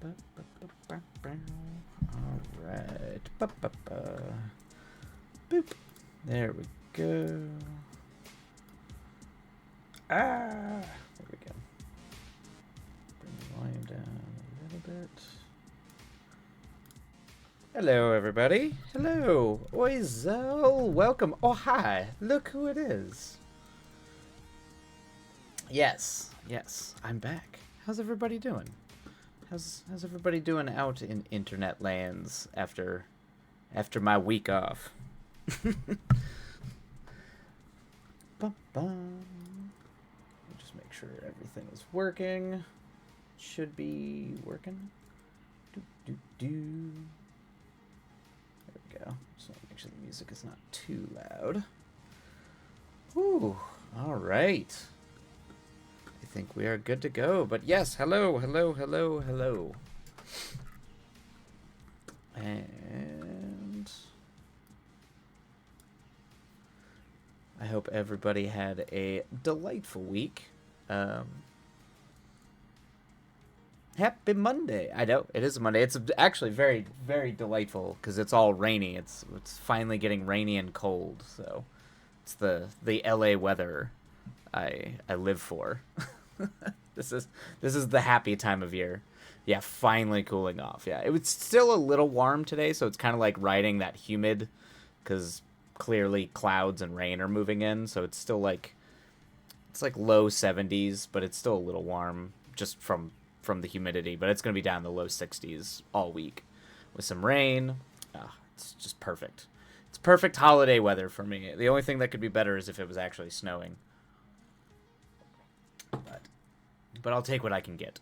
Alright. Boop. There we go. There we go. Bring the volume down a little bit. Hello, everybody. Hello. Oi, Zell. Welcome. Oh, hi. Look who it is. Yes. I'm back. How's everybody doing? How's everybody doing out in internet lands after my week off? Just make sure everything is working. Should be working. There we go. So make sure the music is not too loud. Ooh, all right. I think we are good to go. But yes, hello. And I hope everybody had a delightful week. Happy Monday. I know, it is a Monday. It's actually very, very delightful because it's all rainy. It's finally getting rainy and cold. So it's the LA weather I live for. This is the happy time of year. Yeah, finally cooling off. Yeah, it was still a little warm today, so it's kind of like riding that humid, because clearly clouds and rain are moving in. So it's still like low 70s, but it's still a little warm just from the humidity. But it's gonna be down in the low 60s all week with some rain. It's just perfect. It's perfect holiday weather for me. The only thing that could be better is if it was actually snowing. But I'll take what I can get.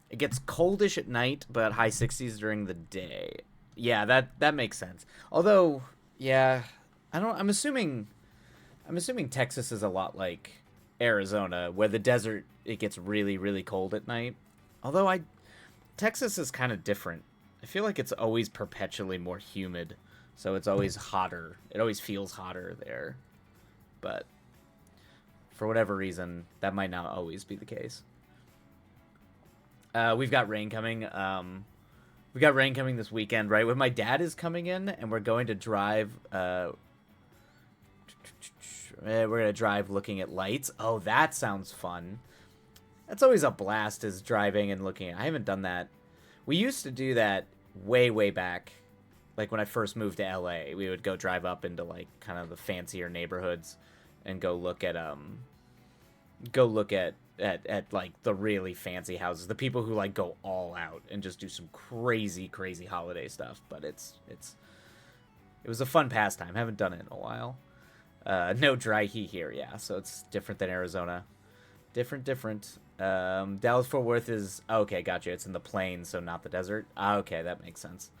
It gets coldish at night, but high 60s during the day. Yeah, that makes sense. Although, yeah, I'm assuming Texas is a lot like Arizona, where the desert, it gets really, really cold at night. Although Texas is kind of different. I feel like it's always perpetually more humid, so it's always hotter. It always feels hotter there. But for whatever reason, that might not always be the case. We've got rain coming. We got rain coming this weekend, right? When my dad is coming in, and we're going to drive. We're gonna drive looking at lights. Oh, that sounds fun. That's always a blast, is driving and looking. I haven't done that. We used to do that way back, like when I first moved to LA. We would go drive up into like kind of the fancier neighborhoods and go look at like the really fancy houses, the people who like go all out and just do some crazy holiday stuff. But it was a fun pastime. Haven't done it in a while. No dry heat here, yeah, so it's different than Arizona. Different. Dallas Fort Worth is okay, gotcha. It's in the plains, so not the desert. Okay, that makes sense.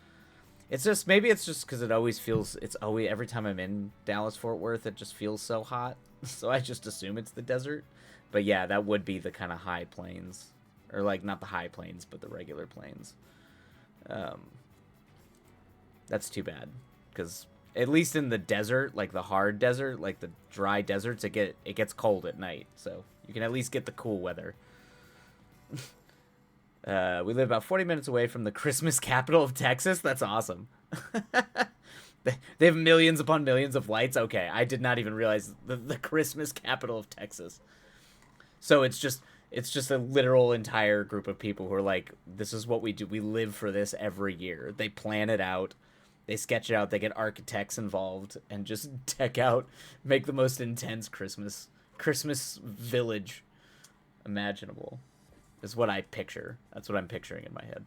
It's just because it always feels, every time I'm in Dallas Fort Worth, it just feels so hot. So I just assume it's the desert. But yeah, that would be the kind of high plains, or like not the high plains, but the regular plains. That's too bad, because at least in the desert, like the hard desert, like the dry deserts, it gets cold at night, so you can at least get the cool weather. We live about 40 minutes away from the Christmas capital of Texas. That's awesome. They have millions upon millions of lights. Okay, I did not even realize the Christmas capital of Texas. So it's just a literal entire group of people who are like, this is what we do. We live for this every year. They plan it out. They sketch it out. They get architects involved and just deck out, make the most intense Christmas village imaginable. Is what I picture. That's what I'm picturing in my head.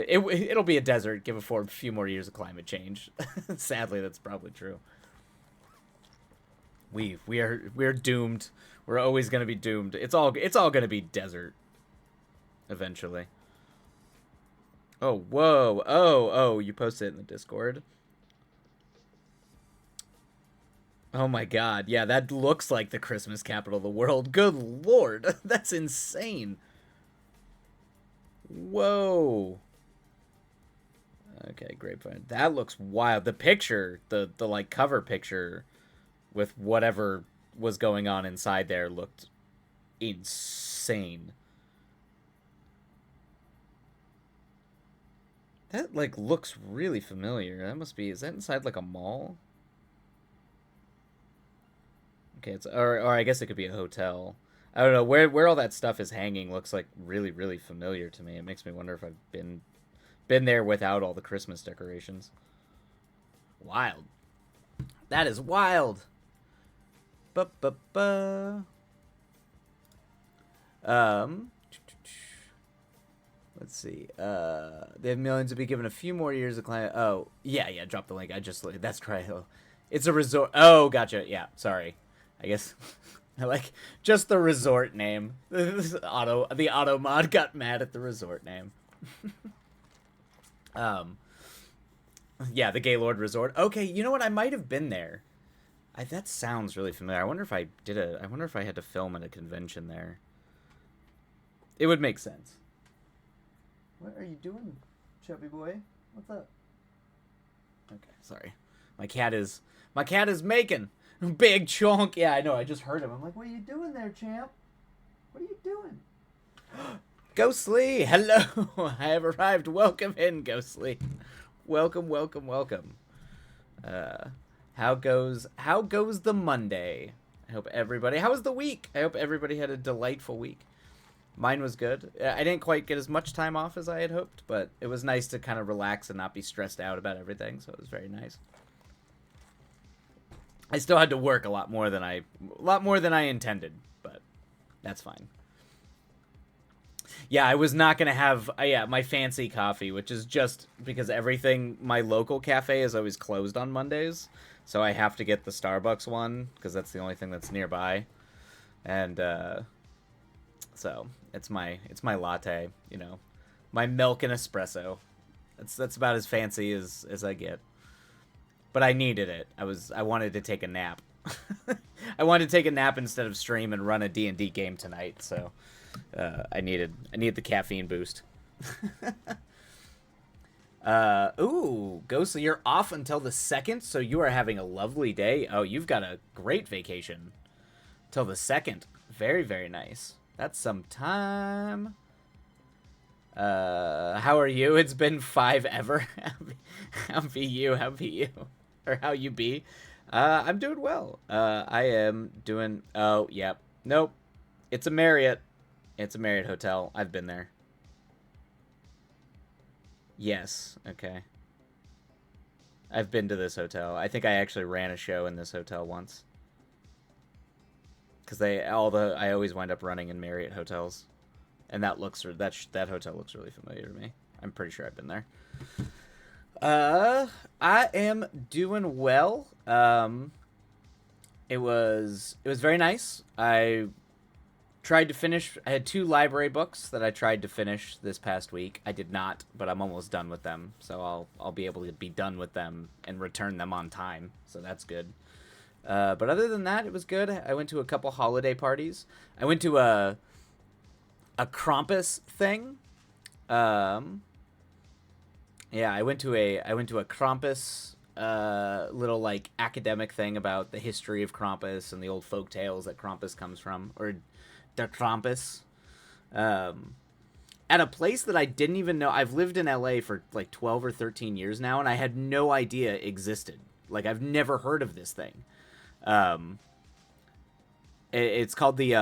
It'll be a desert. Give it for a few more years of climate change. Sadly, that's probably true. We're doomed. We're always gonna be doomed. It's all gonna be desert. Eventually. Oh, whoa. Oh, you posted it in the Discord. Oh my god. Yeah, that looks like the Christmas capital of the world. Good lord. That's insane. Whoa. Okay, Grapevine. That looks wild. The picture, the like cover picture with whatever was going on inside there looked insane. That, like, looks really familiar. That must be... Is that inside, like, a mall? Okay, it's... Or I guess it could be a hotel. I don't know. Where all that stuff is hanging looks, like, really, really familiar to me. It makes me wonder if I've been there without all the Christmas decorations. Wild. That is wild. Ba-ba-ba. Let's see. They have millions to be given a few more years of climate. Oh, yeah. Drop the link. That's Cryhill. It's a resort. Oh, gotcha. Yeah, sorry. I guess I like just the resort name. The auto mod got mad at the resort name. Yeah, the Gaylord Resort. Okay, you know what? I might have been there. That sounds really familiar. I wonder if I did it. I wonder if I had to film at a convention there. It would make sense. What are you doing, chubby boy? What's up? Okay, sorry. My cat is making big chunk. Yeah, I know. I just heard him. I'm like, what are you doing there, champ? What are you doing? Ghostly, hello. I have arrived. Welcome in, Ghostly. Welcome. How goes the Monday? I hope everybody. How was the week? I hope everybody had a delightful week. Mine was good. I didn't quite get as much time off as I had hoped, but it was nice to kind of relax and not be stressed out about everything, so it was very nice. I still had to work a lot more than I intended, but that's fine. Yeah, I was not going to have my fancy coffee, which is just because my local cafe is always closed on Mondays, so I have to get the Starbucks one because that's the only thing that's nearby. And so it's my latte, my milk and espresso. That's about as fancy as I get. But I needed it. I wanted to take a nap. I wanted to take a nap instead of stream and run a D&D game tonight. So I needed the caffeine boost. Ooh, Ghostly, you're off until the 2nd, so you are having a lovely day. Oh, you've got a great vacation till the 2nd. Very, very nice. That's some time. How are you? It's been 5 ever. How be you? Or how you be? I'm doing well. I am doing... Oh, yep. Nope. It's a Marriott. It's a Marriott hotel. I've been there. Yes. Okay. I've been to this hotel. I think I actually ran a show in this hotel once. Because I always wind up running in Marriott hotels. And that hotel looks really familiar to me. I'm pretty sure I've been there. I am doing well. It was very nice. I had 2 library books that I tried to finish this past week. I did not, but I'm almost done with them. So I'll be able to be done with them and return them on time. So that's good. But other than that, it was good. I went to a couple holiday parties. I went to a Krampus thing. Yeah, I went to a Krampus little like academic thing about the history of Krampus and the old folk tales that Krampus comes from, or der Krampus. At a place that I didn't even know. I've lived in LA for like 12 or 13 years now, and I had no idea it existed. Like, I've never heard of this thing. It's called the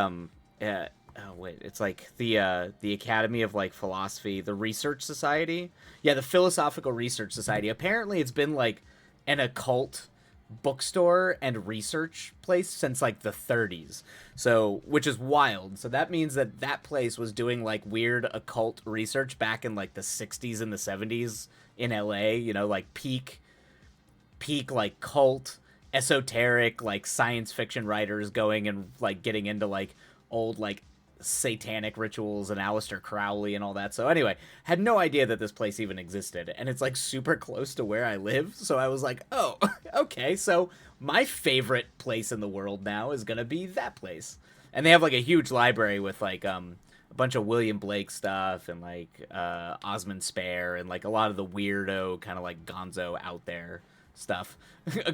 it's like the Academy of like Philosophy, the Research Society. Yeah, the Philosophical Research Society. Apparently, it's been like an occult bookstore and research place since like the 30s. So, which is wild. So that means that place was doing like weird occult research back in like the 60s and the 70s in LA, like peak like cult, esoteric, like science fiction writers going and like getting into like old like satanic rituals and Aleister Crowley and all that. So anyway, had no idea that this place even existed, and it's like super close to where I live. So I was like, oh, okay, so my favorite place in the world now is gonna be that place. And they have like a huge library with like a bunch of William Blake stuff and like Osmond Spare and like a lot of the weirdo kind of like gonzo out there stuff.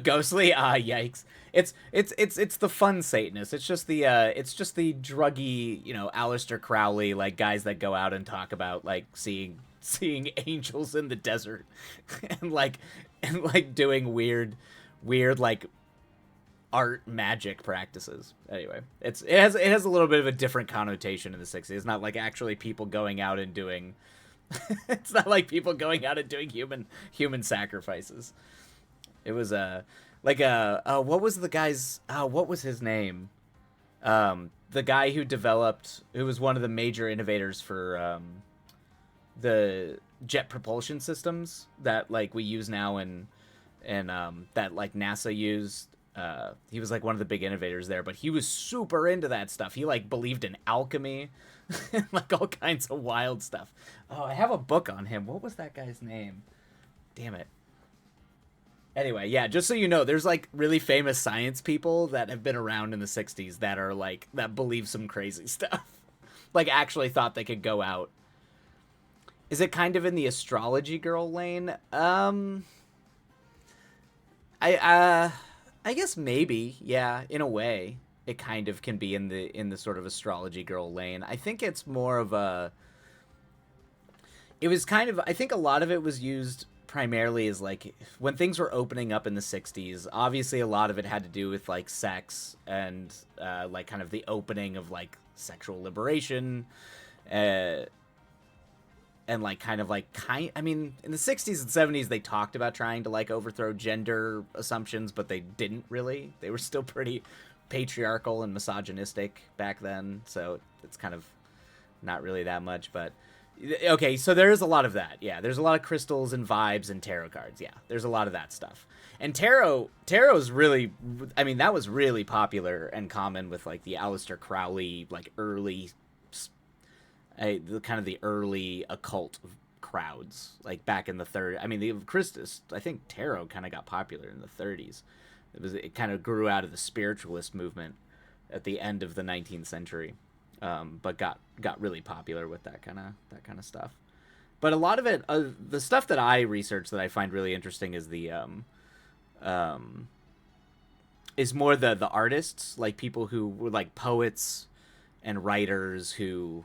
Ghostly, yikes. It's the fun Satanist. It's just the druggy, Aleister Crowley, like guys that go out and talk about like seeing angels in the desert and doing weird like art magic practices. Anyway, it has a little bit of a different connotation in the 60s. It's not like actually people going out and doing it's not like people going out and doing human sacrifices. It was what was the guy's what was his name? The guy who was one of the major innovators for the jet propulsion systems that like we use now and that like NASA used. He was like one of the big innovators there, but he was super into that stuff. He like believed in alchemy and like all kinds of wild stuff. Oh, I have a book on him. What was that guy's name? Damn it. Anyway, yeah, just so you know, there's like really famous science people that have been around in the 60s that are like that believe some crazy stuff. Like actually thought they could go out. Is it kind of in the astrology girl lane? I guess maybe, yeah, in a way. It kind of can be in the sort of astrology girl lane. I think it's more of a it was kind of I think a lot of it was used primarily as like when things were opening up in the 60s. Obviously a lot of it had to do with like sex and like kind of the opening of like sexual liberation and like kind of like I mean in the 60s and 70s they talked about trying to like overthrow gender assumptions, but they didn't really. They were still pretty patriarchal and misogynistic back then, so it's kind of not really that much. But okay, so there is a lot of that. Yeah, there's a lot of crystals and vibes and tarot cards. Yeah, there's a lot of that stuff. And tarot's really, I mean, that was really popular and common with like the Aleister Crowley, like early, the kind of the early occult crowds, like back in the I mean, the Christus. I think tarot kind of got popular in the 30s. It kind of grew out of the spiritualist movement at the end of the 19th century. But got really popular with that kind of stuff. But a lot of it, the stuff that I research that I find really interesting is is more the artists, like people who were like poets and writers who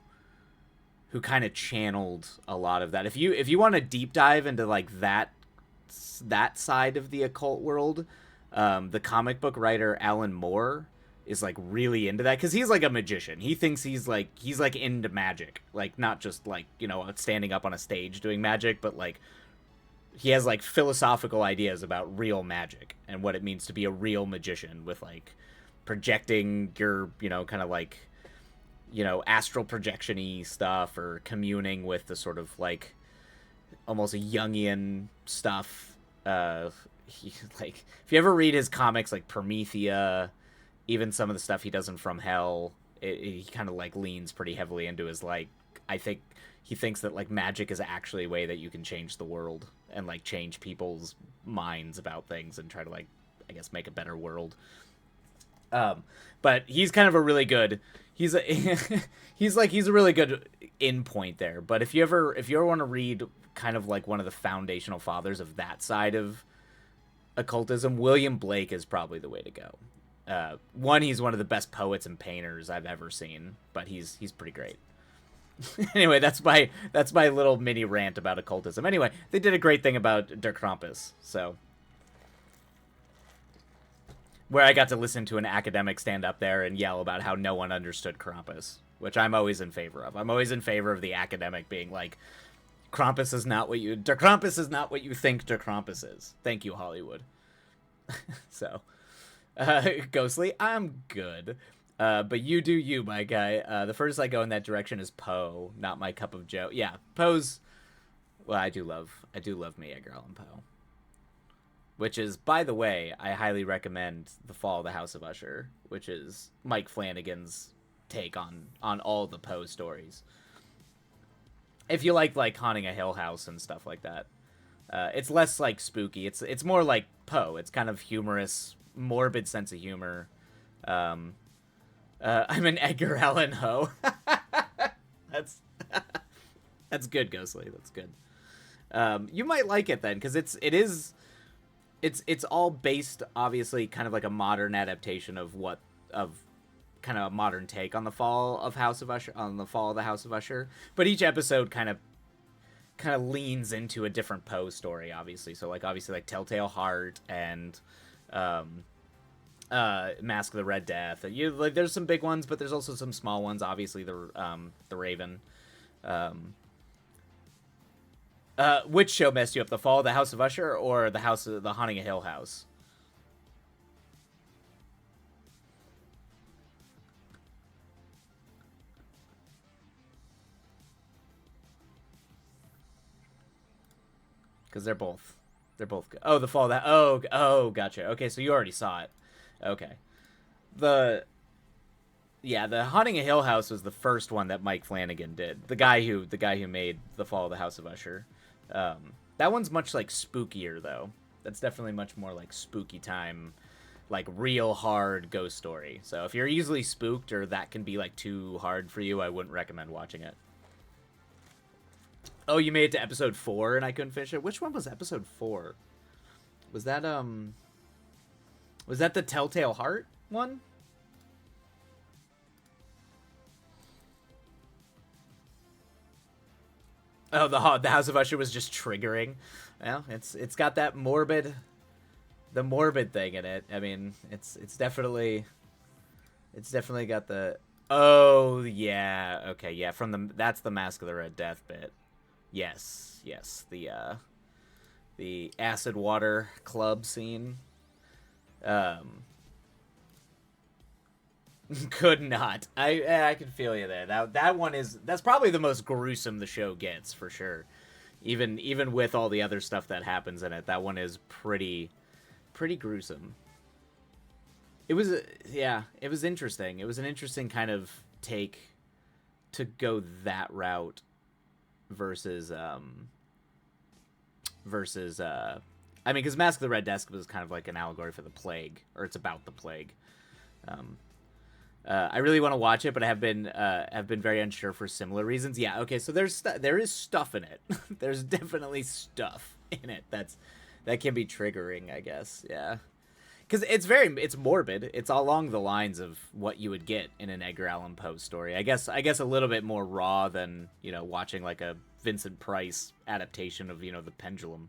kind of channeled a lot of that. If you want to deep dive into like that side of the occult world, the comic book writer Alan Moore is like really into that because he's like a magician. He thinks he's like into magic, like not just like standing up on a stage doing magic, but like he has like philosophical ideas about real magic and what it means to be a real magician with like projecting your kind of like astral projection-y stuff or communing with the sort of like almost a Jungian stuff. Like if you ever read his comics like Promethea, even some of the stuff he does in From Hell, he kind of like leans pretty heavily into his like, I think he thinks that like magic is actually a way that you can change the world and like change people's minds about things and try to like, I guess, make a better world. But he's kind of a really good, he's a really good in point there. But if you ever want to read kind of like one of the foundational fathers of that side of occultism, William Blake is probably the way to go. He's one of the best poets and painters I've ever seen, but he's pretty great. Anyway, that's my little mini rant about occultism. Anyway, they did a great thing about Der Krampus, so where I got to listen to an academic stand up there and yell about how no one understood Krampus, which I'm always in favor of. I'm always in favor of the academic being like, Der Krampus is not what you think Der Krampus is. Thank you, Hollywood. So, Ghostly, I'm good. But you do you, my guy. The furthest I go in that direction is Poe, not my cup of joe. Yeah, Poe's. Well, I do love me Edgar Allan Poe. Which is, by the way, I highly recommend The Fall of the House of Usher, which is Mike Flanagan's take on all the Poe stories. If you like Haunting a Hill House and stuff like that, it's less like spooky. It's more like Poe. It's kind of humorous, morbid sense of humor. I'm an Edgar Allan Ho. That's good, Ghostly. That's good. You might like it then, because it's it's all based obviously kind of like a modern adaptation of what of kind of a modern take on the fall of House of Usher, on the fall of the House of Usher. But each episode kind of leans into a different Poe story, obviously. So like obviously like Telltale Heart and um, Mask of the Red Death. You like there's some big ones, but there's also some small ones. Obviously the Raven. Which show messed you up? The Fall of the House of Usher or the Haunting of Hill House? Because they're both good. Oh, the Fall of that. Oh, gotcha. Okay, so you already saw it. Okay, the yeah, the Haunting of Hill House was the first one that Mike Flanagan did. The guy who made the Fall of the House of Usher. That one's much like spookier though. That's definitely much more like spooky time, like real hard ghost story. So if you're easily spooked or that can be like too hard for you, I wouldn't recommend watching it. Oh, you made it to episode 4 and I couldn't finish it. Which one was episode 4? Was that was that the Telltale Heart one? Oh, the House of Usher was just triggering. Well, it's got that morbid thing in it. I mean, it's definitely got the. Oh yeah, okay, yeah. That's the Mask of the Red Death bit. Yes, yes. The acid water club scene. Um, could not. I can feel you there. That one that's probably the most gruesome the show gets for sure. Even with all the other stuff that happens in it, that one is pretty gruesome. It was yeah, it was interesting. It was an interesting kind of take to go that route versus I mean, because Mask of the Red Desk was kind of like an allegory for the plague, or it's about the plague. Um, I really want to watch it, but I have been very unsure for similar reasons. Yeah, okay, so there is stuff in it. There's definitely stuff in it that can be triggering, I guess. Yeah, because it's morbid. It's along the lines of what you would get in an Edgar Allan Poe story. I guess a little bit more raw than watching like a Vincent Price adaptation of the Pendulum.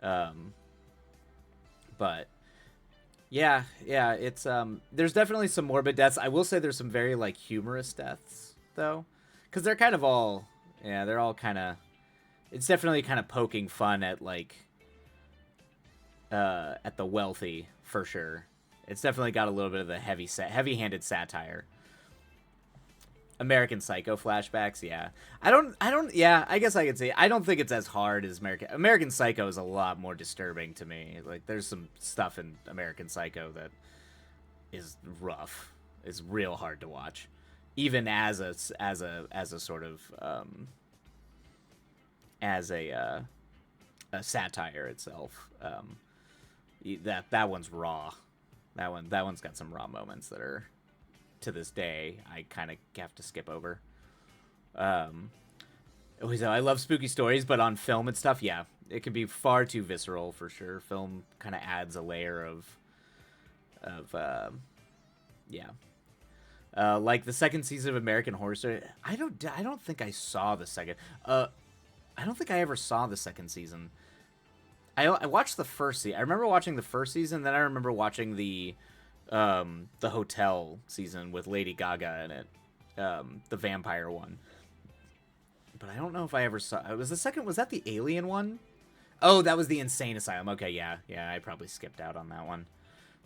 Um, but yeah, it's there's definitely some morbid deaths. I will say there's some very like humorous deaths though, because they're kind of all they're all kind of it's definitely kind of poking fun at the wealthy for sure. It's definitely got a little bit of the heavy-handed satire. American Psycho flashbacks, yeah. Yeah, I guess I could say I don't think it's as hard as American Psycho is a lot more disturbing to me. Like there's some stuff in American Psycho that is rough. It's real hard to watch. Even as a sort of as a satire itself. That one's raw. That one's got some raw moments that are to this day I kind of have to skip over. So I love spooky stories, but on film and stuff, yeah, it can be far too visceral for sure. Film kind of adds a layer of yeah. Like the second season of American Horror Story. I don't think I saw the second. I don't think I ever saw the second season. I watched the first season. I remember watching the first season, then I remember watching the hotel season with Lady Gaga in it, the vampire one. But I don't know if I ever saw. Was that the alien one? Oh, that was the Insane Asylum. Okay, yeah, I probably skipped out on that one.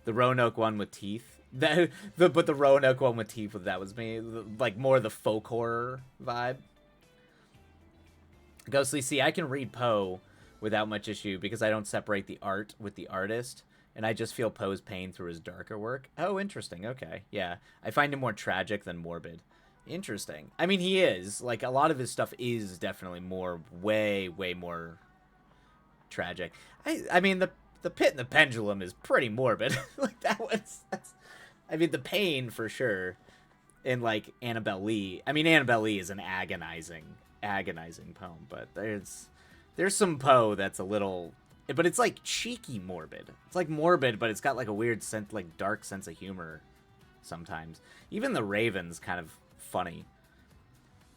The Roanoke one with teeth. But the Roanoke one with teeth, that was me. Like more the folk horror vibe. Ghostly, see, I can read Poe without much issue because I don't separate the art with the artist, and I just feel Poe's pain through his darker work. Oh, interesting. Okay, yeah. I find him more tragic than morbid. Interesting. I mean, he is. Like, a lot of his stuff is definitely way more tragic. I mean, the Pit and the Pendulum is pretty morbid. Like, I mean, the pain, for sure. And, like, Annabelle Lee. I mean, Annabelle Lee is an agonizing poem, but there's some Poe that's a little but it's like cheeky morbid. It's like morbid, but it's got like a weird sense, like dark sense of humor sometimes. Even the Raven's kind of funny,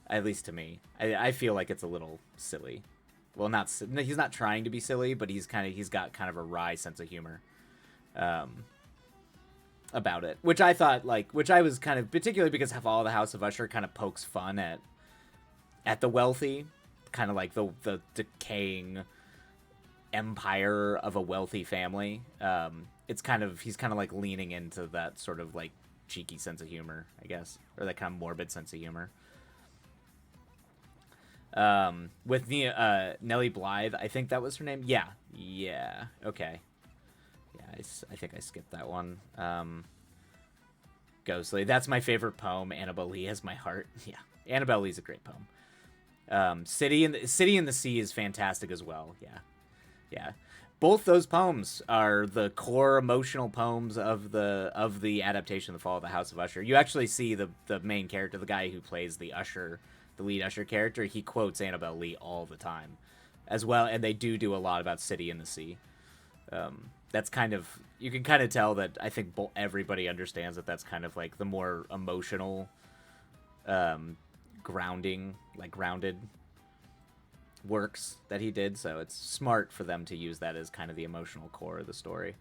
at least to me. I feel like it's a little silly. Well, he's not trying to be silly, but he's got kind of a wry sense of humor about it, which I was kind of, particularly because Fall of the House of Usher kind of pokes fun at the wealthy, kind of like the decaying empire of a wealthy family. He's kind of like leaning into that sort of like cheeky sense of humor, I guess, or that kind of morbid sense of humor. With the Nellie Blythe, I think that was her name. Yeah, okay. Yeah, I think I skipped that one. Ghostly, that's my favorite poem. Annabelle Lee has my heart. Yeah, Annabelle Lee's a great poem. City in the Sea is fantastic as well. Yeah. Both those poems are the core emotional poems of the adaptation of The Fall of the House of Usher. You actually see the main character, the guy who plays the lead Usher character, he quotes Annabelle Lee all the time as well, and they do a lot about City in the Sea. That's kind of, you can kind of tell that I think everybody understands that that's kind of like the more emotional, grounded works that he did, so it's smart for them to use that as kind of the emotional core of the story.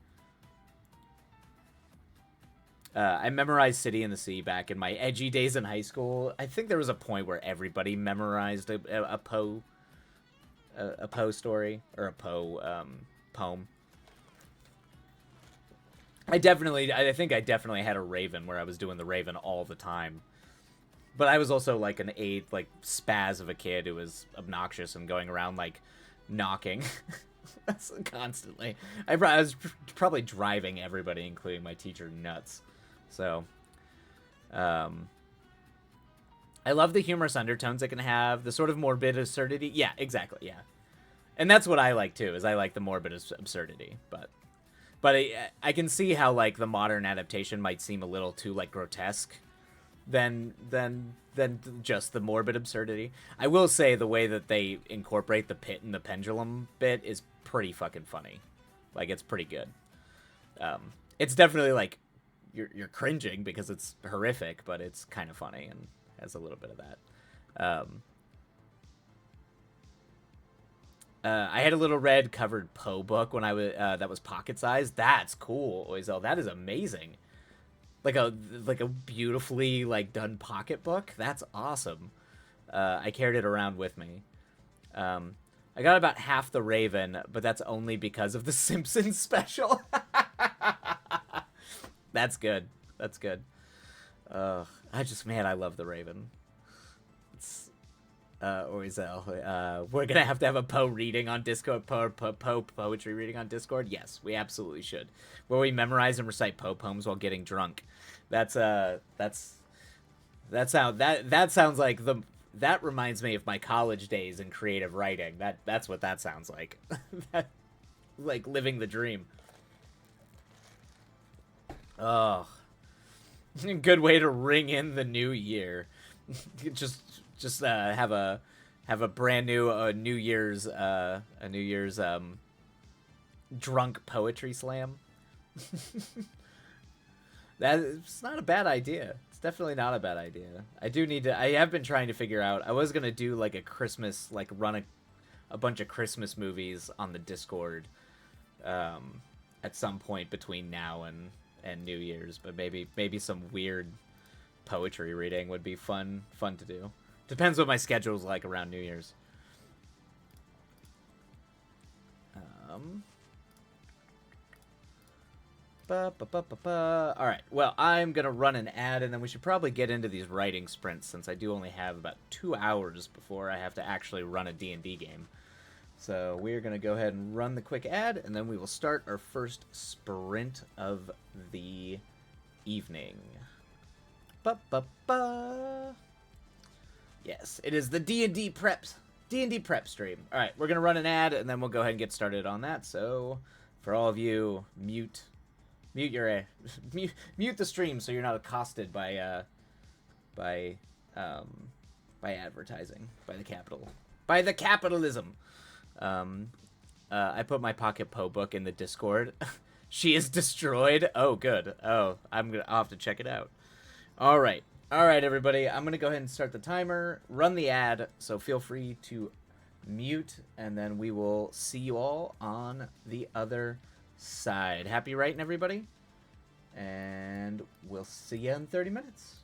I memorized City in the Sea back in my edgy days in high school. I think there was a point where everybody memorized a Poe story, or a Poe poem. I think I definitely had a Raven where I was doing the Raven all the time. But I was also like an spaz of a kid who was obnoxious and going around like knocking constantly. I was probably driving everybody, including my teacher, nuts. So, I love the humorous undertones it can have, the sort of morbid absurdity. Yeah, exactly. Yeah, and that's what I like too. Is I like the morbid absurdity, but I can see how like the modern adaptation might seem a little too like grotesque than just the morbid absurdity. I will say the way that they incorporate the pit and the pendulum bit is pretty fucking funny. Like, it's pretty good. It's definitely like you're cringing because it's horrific, but it's kind of funny and has a little bit of that. I had a little red covered Poe book when I was that was pocket sized. That's cool, Oizel. That is amazing. Like a beautifully like done pocket book. That's awesome. I carried it around with me. I got about half the Raven, but that's only because of the Simpsons special. That's good. That's good. I love the Raven. It's Oizel. We're gonna have to have a Poe reading on Discord. Poe poetry reading on Discord. Yes, we absolutely should. Where we memorize and recite Poe poems while getting drunk. That sounds like that reminds me of my college days in creative writing. That's what that sounds like. Like living the dream. Oh, good way to ring in the new year. just have a brand new New Year's drunk poetry slam. That's not a bad idea. It's definitely not a bad idea. I have been trying to figure out. I was gonna do like a Christmas, like run a bunch of Christmas movies on the Discord, at some point between now and New Year's. But maybe some weird poetry reading would be fun to do. Depends what my schedule's like around New Year's. Alright, well, I'm gonna run an ad, and then we should probably get into these writing sprints, since I do only have about 2 hours before I have to actually run a D&D game. So we're gonna go ahead and run the quick ad, and then we will start our first sprint of the evening. Yes, it is the D&D Prep stream. Alright, we're gonna run an ad, and then we'll go ahead and get started on that. So, for all of you, mute the stream so you're not accosted by advertising, by the capitalism. I put my Pocket Poe book in the Discord. She is destroyed. Oh, good. Oh, I'll have to check it out. All right. All right, everybody. I'm going to go ahead and start the timer, run the ad, so feel free to mute, and then we will see you all on the other side. Happy writing, everybody, and we'll see you in 30 minutes.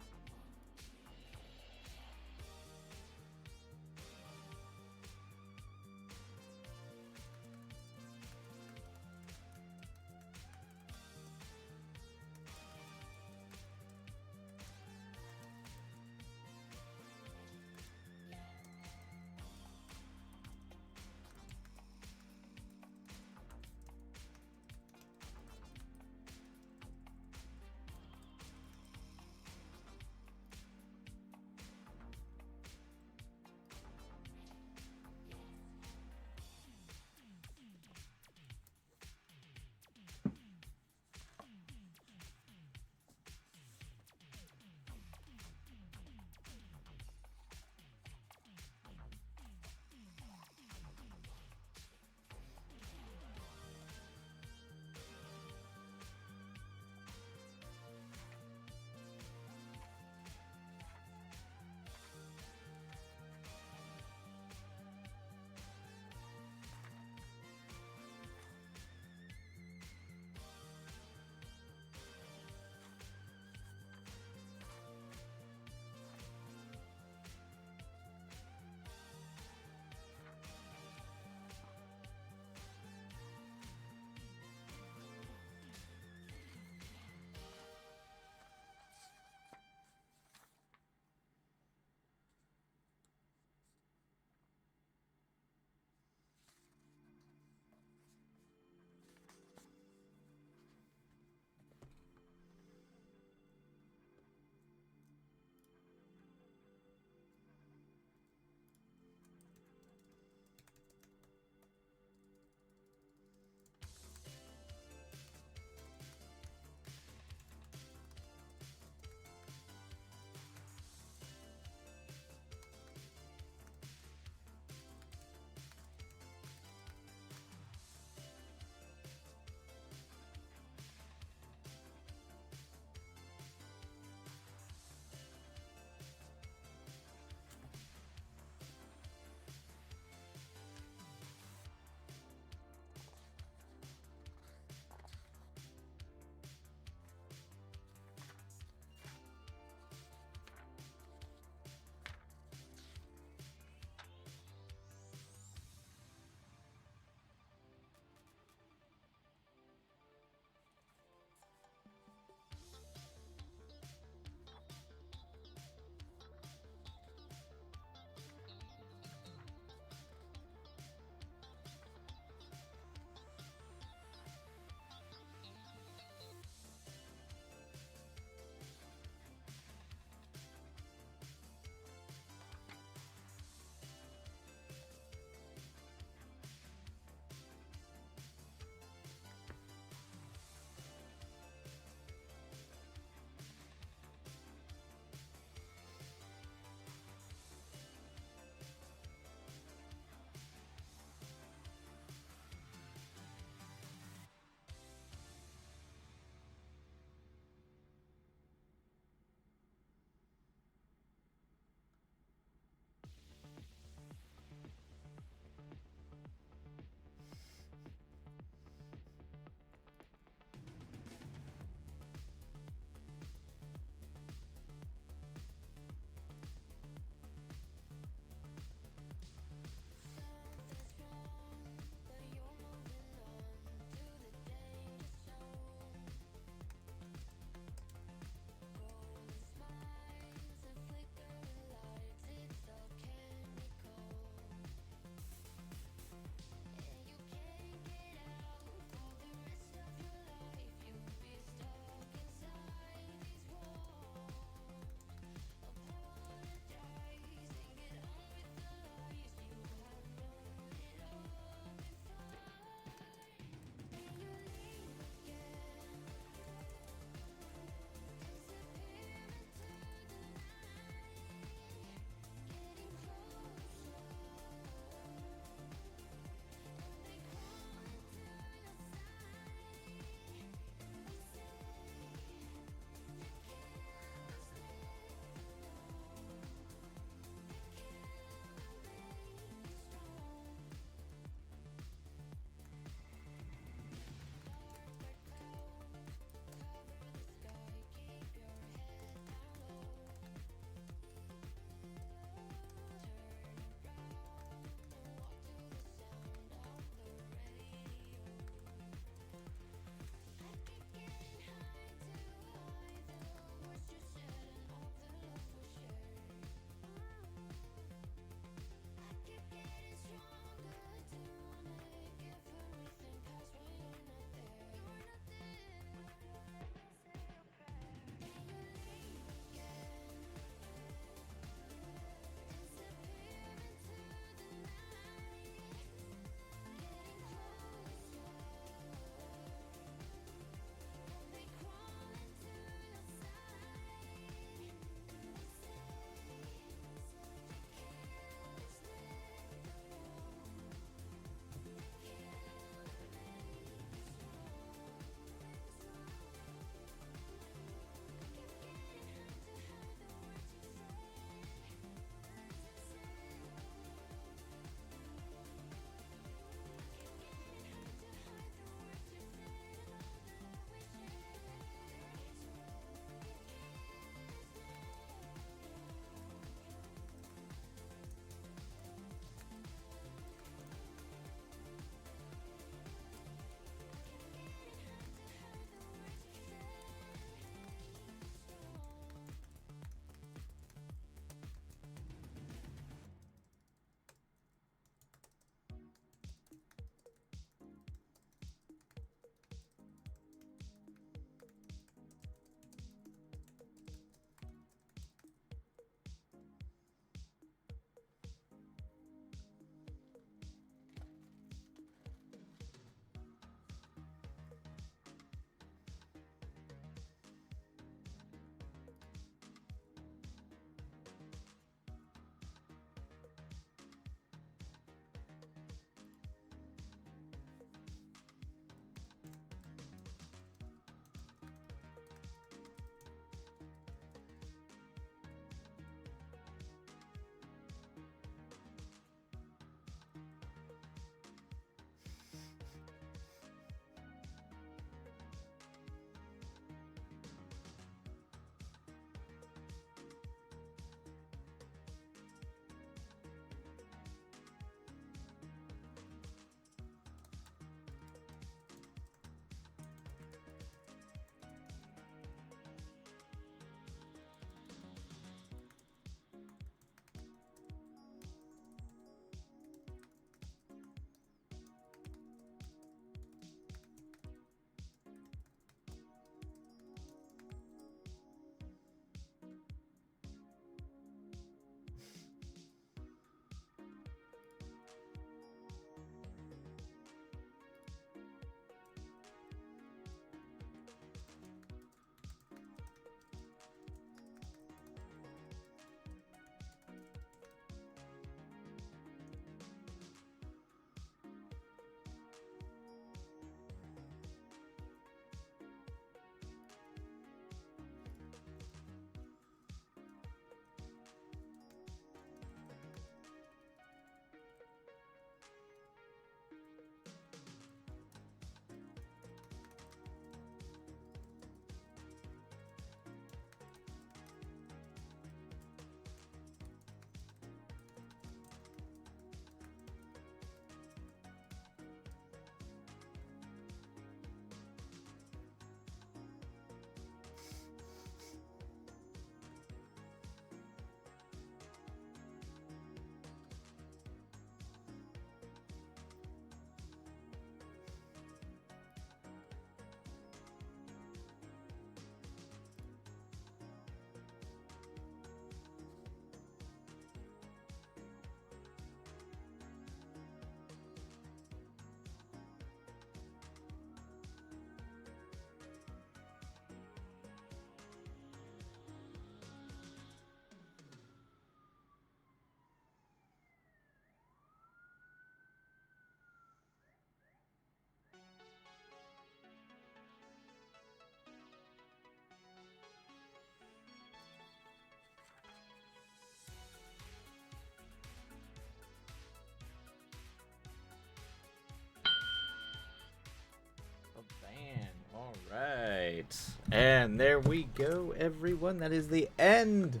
Right. And there we go, everyone. That is the end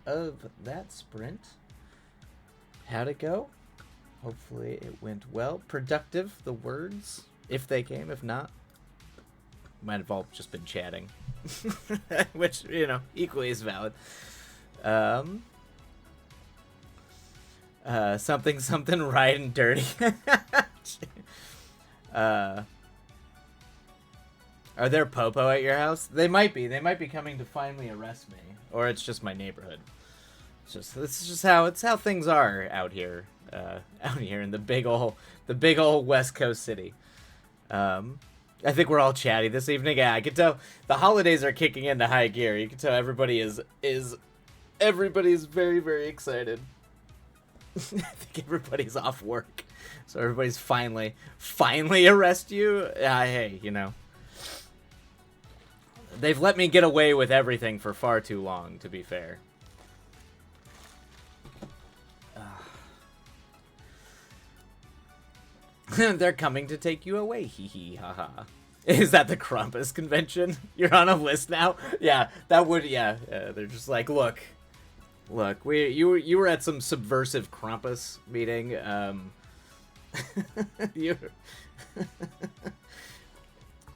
of that sprint. How'd it go? Hopefully it went well. Productive, the words, if they came. If not, might have all just been chatting. Which, equally is valid. Something right and dirty. Are there popo at your house? They might be. They might be coming to finally arrest me, or it's just my neighborhood. This is just how things are out here in the big ol' West Coast city. I think we're all chatty this evening. Yeah, I can tell the holidays are kicking into high gear. You can tell everybody's very, very excited. I think everybody's off work, so everybody's finally arrest you. Hey, they've let me get away with everything for far too long, to be fair. They're coming to take you away, hee hee, haha. Is that the Krampus convention? You're on a list now? Yeah, that would, yeah. They're just like, look, you were at some subversive Krampus meeting.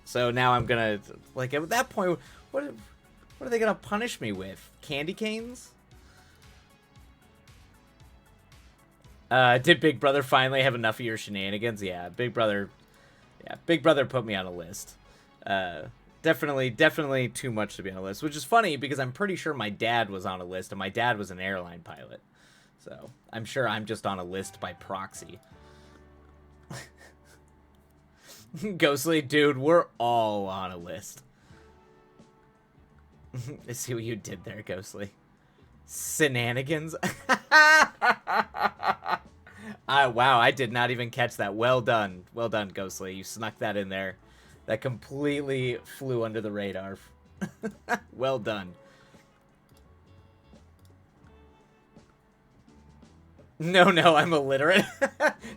So now I'm gonna, like, at that point, what are they gonna punish me with? Candy canes? Did Big Brother finally have enough of your shenanigans? Yeah, Big Brother put me on a list. Definitely too much to be on a list, which is funny because I'm pretty sure my dad was on a list, and my dad was an airline pilot. So, I'm sure I'm just on a list by proxy. Ghostly, dude, we're all on a list. I see what you did there, Ghostly. Shenanigans. Wow, I did not even catch that. Well done, Ghostly. You snuck that in there. That completely flew under the radar. Well done. No, I'm illiterate.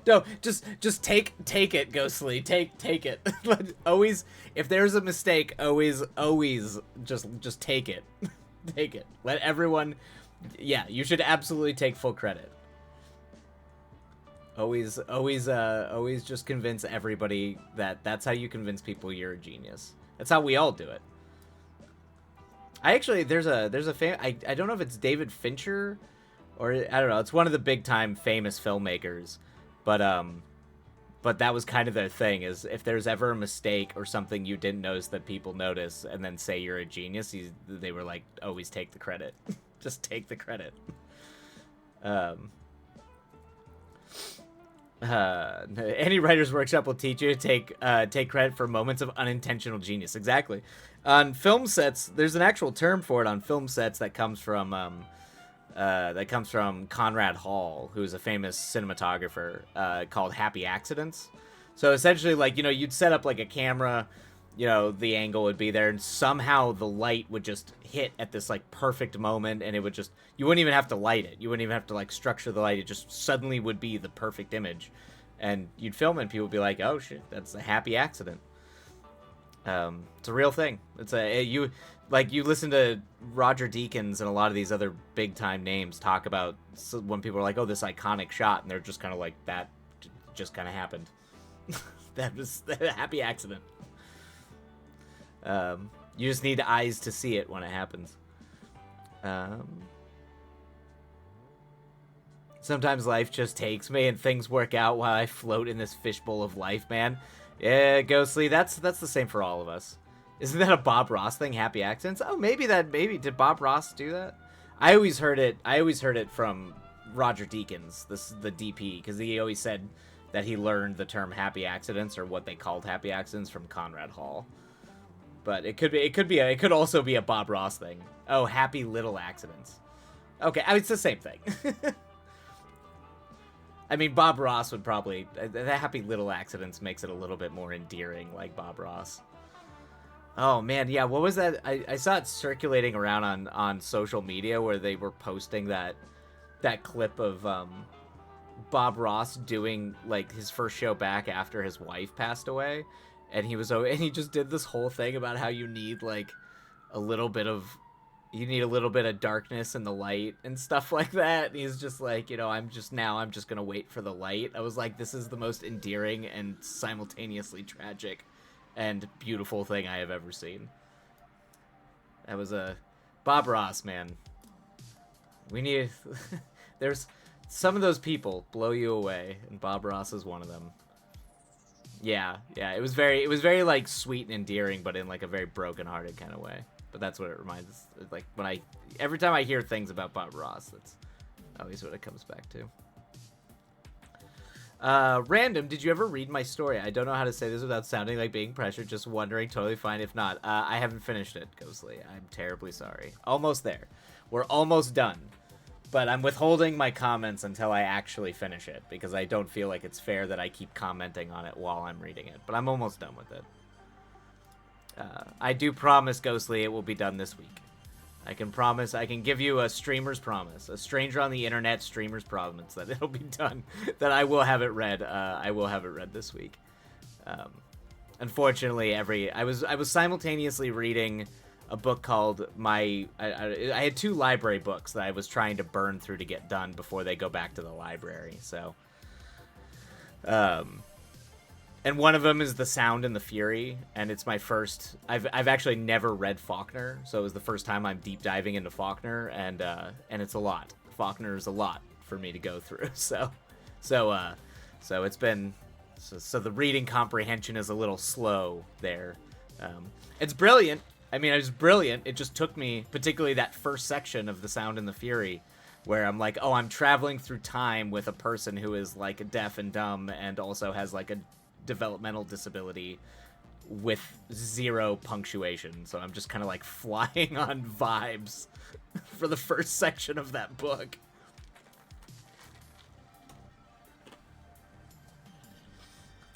No, just take it, Ghostly. Take it. Always, if there's a mistake, always just take it. Take it. Let everyone. Yeah, you should absolutely take full credit. Always just convince everybody that's how you convince people you're a genius. That's how we all do it. There's a I don't know if it's David Fincher or I don't know. It's one of the big time famous filmmakers, but that was kind of their thing, is if there's ever a mistake or something you didn't notice that people notice and then say you're a genius, they were like, always take the credit. Just take the credit. Any writer's workshop will teach you to take credit for moments of unintentional genius. Exactly. On film sets, there's an actual term for it on film sets that comes from Conrad Hall, who's a famous cinematographer, called happy accidents. So essentially, like, you'd set up like a camera, the angle would be there, and somehow the light would just hit at this like perfect moment, and it would just, you wouldn't even have to light it. You wouldn't even have to like structure the light. It just suddenly would be the perfect image, and you'd film it and people would be like, oh shit, that's a happy accident. It's a real thing. You listen to Roger Deakins and a lot of these other big time names talk about when people are like, oh, this iconic shot, and they're just kind of like, that just kind of happened. That was a happy accident. You just need eyes to see it when it happens. Sometimes life just takes me and things work out while I float in this fishbowl of life, man. Yeah, Ghostly, that's the same for all of us. Isn't that a Bob Ross thing, happy accidents? Oh, maybe did Bob Ross do that? I always heard it from Roger Deakins, the DP, because he always said that he learned the term happy accidents, or what they called happy accidents, from Conrad Hall. But it could also be a Bob Ross thing. Oh, happy little accidents. Okay, I mean, it's the same thing. I mean, Bob Ross would probably, the happy little accidents makes it a little bit more endearing, like Bob Ross. Oh man, yeah, what was that? I saw it circulating around on social media where they were posting that clip of Bob Ross doing like his first show back after his wife passed away. and he just did this whole thing about how you need like a little bit of darkness in the light and stuff like that. And he's just like, I'm just gonna wait for the light. I was like, this is the most endearing and simultaneously tragic and beautiful thing I have ever seen. That was a Bob Ross, man. We need there's some of those people blow you away, and Bob Ross is one of them. Yeah, it was very like sweet and endearing, but in like a very broken-hearted kind of way. But that's what it reminds us. Like every time I hear things about Bob Ross, that's always what it comes back to. Random, did you ever read my story? I don't know how to say this without sounding like being pressured. Just wondering, totally fine if not. I haven't finished it, Ghostly. I'm terribly sorry. Almost there. We're almost done. But I'm withholding my comments until I actually finish it, because I don't feel like it's fair that I keep commenting on it while I'm reading it. But I'm almost done with it. I do promise, Ghostly, it will be done this week. I can give you a streamer's promise. A stranger on the internet streamer's promise that it'll be done. That I will have it read. I will have it read this week. Unfortunately, I was simultaneously reading a book called I had 2 library books that I was trying to burn through to get done before they go back to the library. So, and one of them is The Sound and the Fury, and it's my first. I've actually never read Faulkner, so it was the first time I'm deep diving into Faulkner, and it's a lot. Faulkner is a lot for me to go through. So it's been so the reading comprehension is a little slow there. It's brilliant. I mean, it was brilliant. It just took me, particularly that first section of The Sound and the Fury, where I'm like, oh, I'm traveling through time with a person who is like deaf and dumb and also has like a developmental disability with 0 punctuation. So I'm just kind of like flying on vibes for the first section of that book.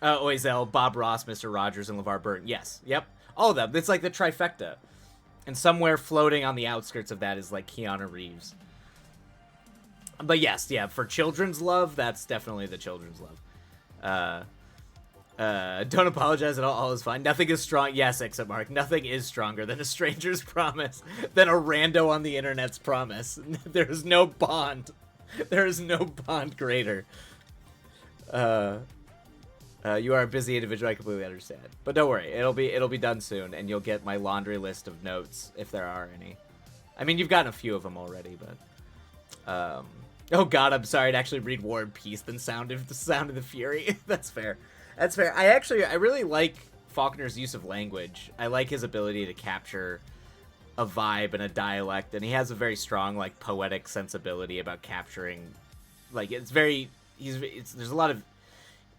Oizel, Bob Ross, Mr. Rogers, and LeVar Burton. Yes. Yep. All of them. It's like the trifecta. And somewhere floating on the outskirts of that is like Keanu Reeves. But yes, yeah, for children's love, that's definitely the children's love. Don't apologize at all. All is fine. Nothing is strong. Yes, except Mark. Nothing is stronger than a stranger's promise, than a rando on the internet's promise. There is no bond. There is no bond greater. You are a busy individual. I completely understand, but don't worry. It'll be done soon, and you'll get my laundry list of notes if there are any. I mean, you've gotten a few of them already, but oh god, I'm sorry to actually read War and Peace than Sound of the Fury. That's fair. That's fair. I really like Faulkner's use of language. I like his ability to capture a vibe and a dialect, and he has a very strong like poetic sensibility about capturing. Like there's a lot of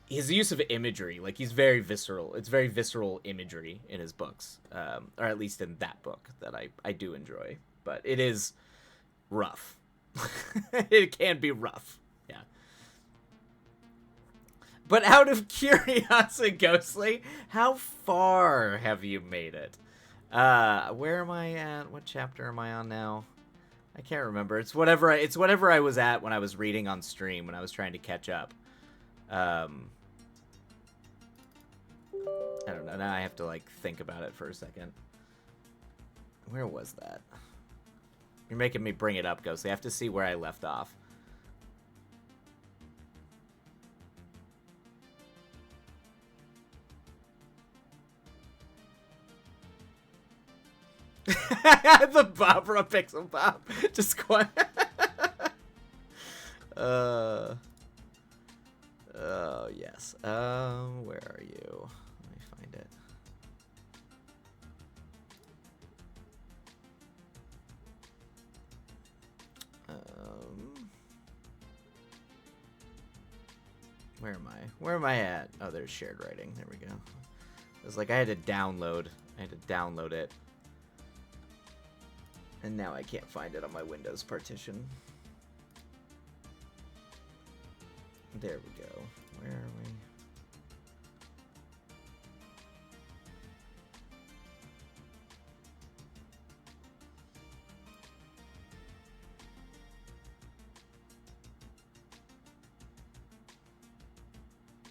his use of imagery. Like he's very visceral. It's very visceral imagery in his books, or at least in that book that I do enjoy. But it is rough. It can be rough. Yeah. But out of curiosity, Ghostly, how far have you made it? Where am I at? What chapter am I on now? I can't remember. It's whatever I was at when I was reading on stream, when I was trying to catch up. I don't know. Now I have to like think about it for a second. Where was that? You're making me bring it up, Ghostly. I have to see where I left off. The Barbara Pixel Pop. Just quite. Oh, yes. Where are you? Let me find it. Where am I? Where am I at? Oh, there's shared writing. There we go. It was like I had to download it. And now I can't find it on my Windows partition. There we go. Where are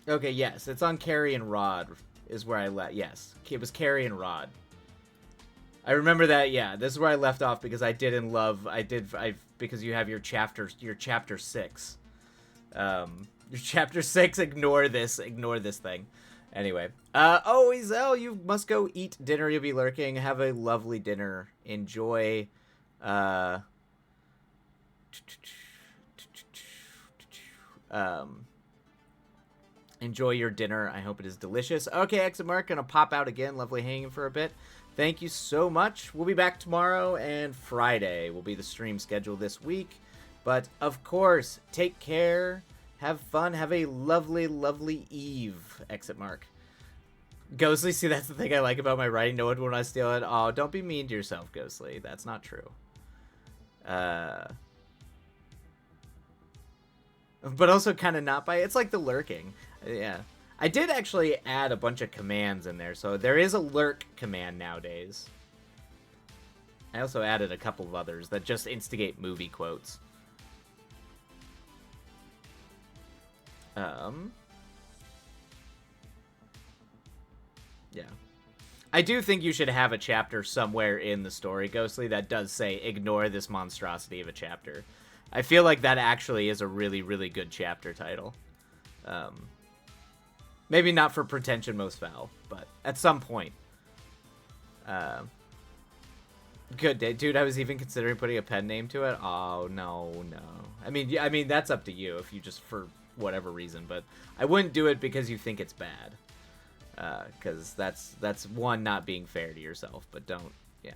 we? Okay, yes, it's on Carrie and Rod. is where I left. Yes, it was Carrie and Rod. I remember that. Yeah, this is where I left off because I because you have your chapter 6. Your chapter 6. Ignore this thing. Anyway, Ezel, you must go eat dinner. You'll be lurking. Have a lovely dinner. Enjoy. Enjoy your dinner. I hope it is delicious. Okay, Exit Mark, gonna pop out again. Lovely hanging for a bit. Thank you so much. We'll be back tomorrow, and Friday will be the stream schedule this week. But, of course, take care. Have fun. Have a lovely, lovely eve, Exit Mark. Ghostly, see, that's the thing I like about my writing. No one will not steal it. Oh, don't be mean to yourself, Ghostly. That's not true. But also kind of not by... It's like the lurking. Yeah. I did actually add a bunch of commands in there, so there is a lurk command nowadays. I also added a couple of others that just instigate movie quotes. Yeah. I do think you should have a chapter somewhere in the story, Ghostly, that does say, ignore this monstrosity of a chapter. I feel like that actually is a really, really good chapter title. Maybe not for Pretension Most Foul, but at some point. Good day. Dude, I was even considering putting a pen name to it. Oh, no. I mean, that's up to you if you just, for whatever reason, but I wouldn't do it because you think it's bad. Because that's one, not being fair to yourself, but don't, yeah.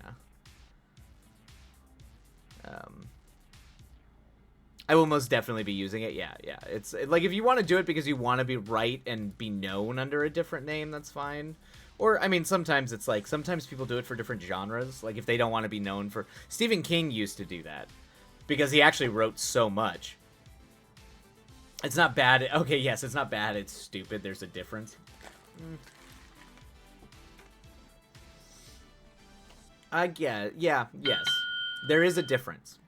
I will most definitely be using it. Yeah. It's like, if you want to do it because you want to be right and be known under a different name, that's fine. Or, I mean, sometimes it's like, sometimes people do it for different genres. Like, if they don't want to be known for... Stephen King used to do that because he actually wrote so much. It's not bad. Okay, yes, it's not bad. It's stupid. There's a difference. Yes. There is a difference.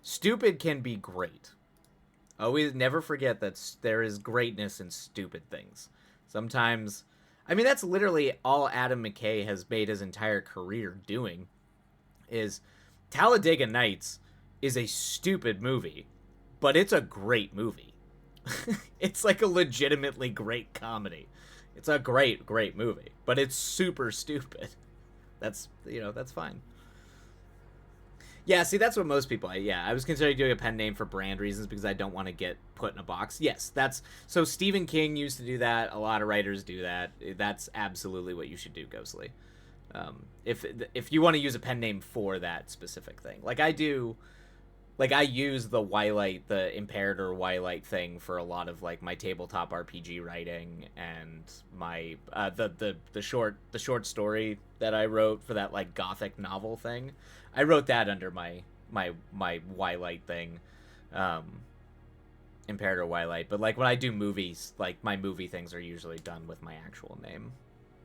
Stupid can be great. Always never forget that there is greatness in stupid things. Sometimes, I mean, that's literally all Adam McKay has made his entire career doing. Is Talladega Nights is a stupid movie, but it's a great movie. It's like a legitimately great comedy. It's a great movie, but it's super stupid. That's fine. Yeah, see, that's what most people... I was considering doing a pen name for brand reasons because I don't want to get put in a box. Yes, that's... So Stephen King used to do that. A lot of writers do that. That's absolutely what you should do, Ghostly. If you want to use a pen name for that specific thing. Like I do... Like, I use the Wilight, the Imperator Wilight thing for a lot of, like, my tabletop RPG writing and my, the short story that I wrote for that, like, gothic novel thing. I wrote that under my Wilight thing, Imperator Wilight. But, like, when I do movies, like, my movie things are usually done with my actual name.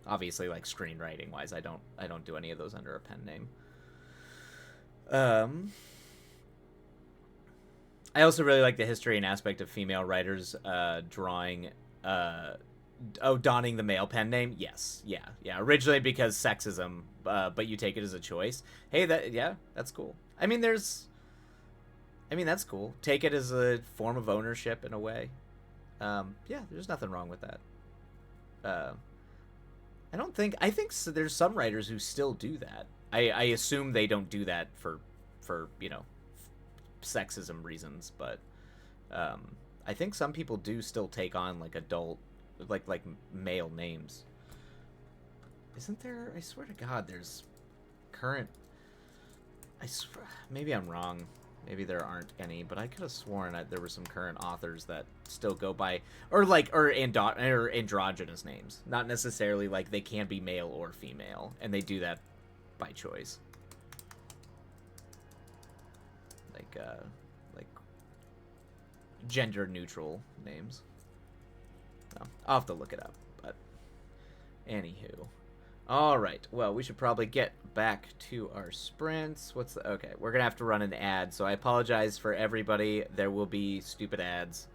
Obviously, like, screenwriting-wise, I don't do any of those under a pen name. I also really like the history and aspect of female writers drawing, donning the male pen name. Yes, yeah. Originally because sexism, but you take it as a choice. Hey, that's cool. I mean, that's cool. Take it as a form of ownership in a way. There's nothing wrong with that. I think there's some writers who still do that. I assume they don't do that for sexism reasons, but I think some people do still take on like adult, like male names. Isn't there? I swear to God, there's current. Maybe I'm wrong. Maybe there aren't any, but I could have sworn that there were some current authors that still go by or androgynous names. Not necessarily like they can be male or female, and they do that by choice. Like gender neutral names. No, I'll have to look it up, but anywho. Alright, well, we should probably get back to our sprints. Okay, we're gonna have to run an ad, so I apologize for everybody. There will be stupid ads.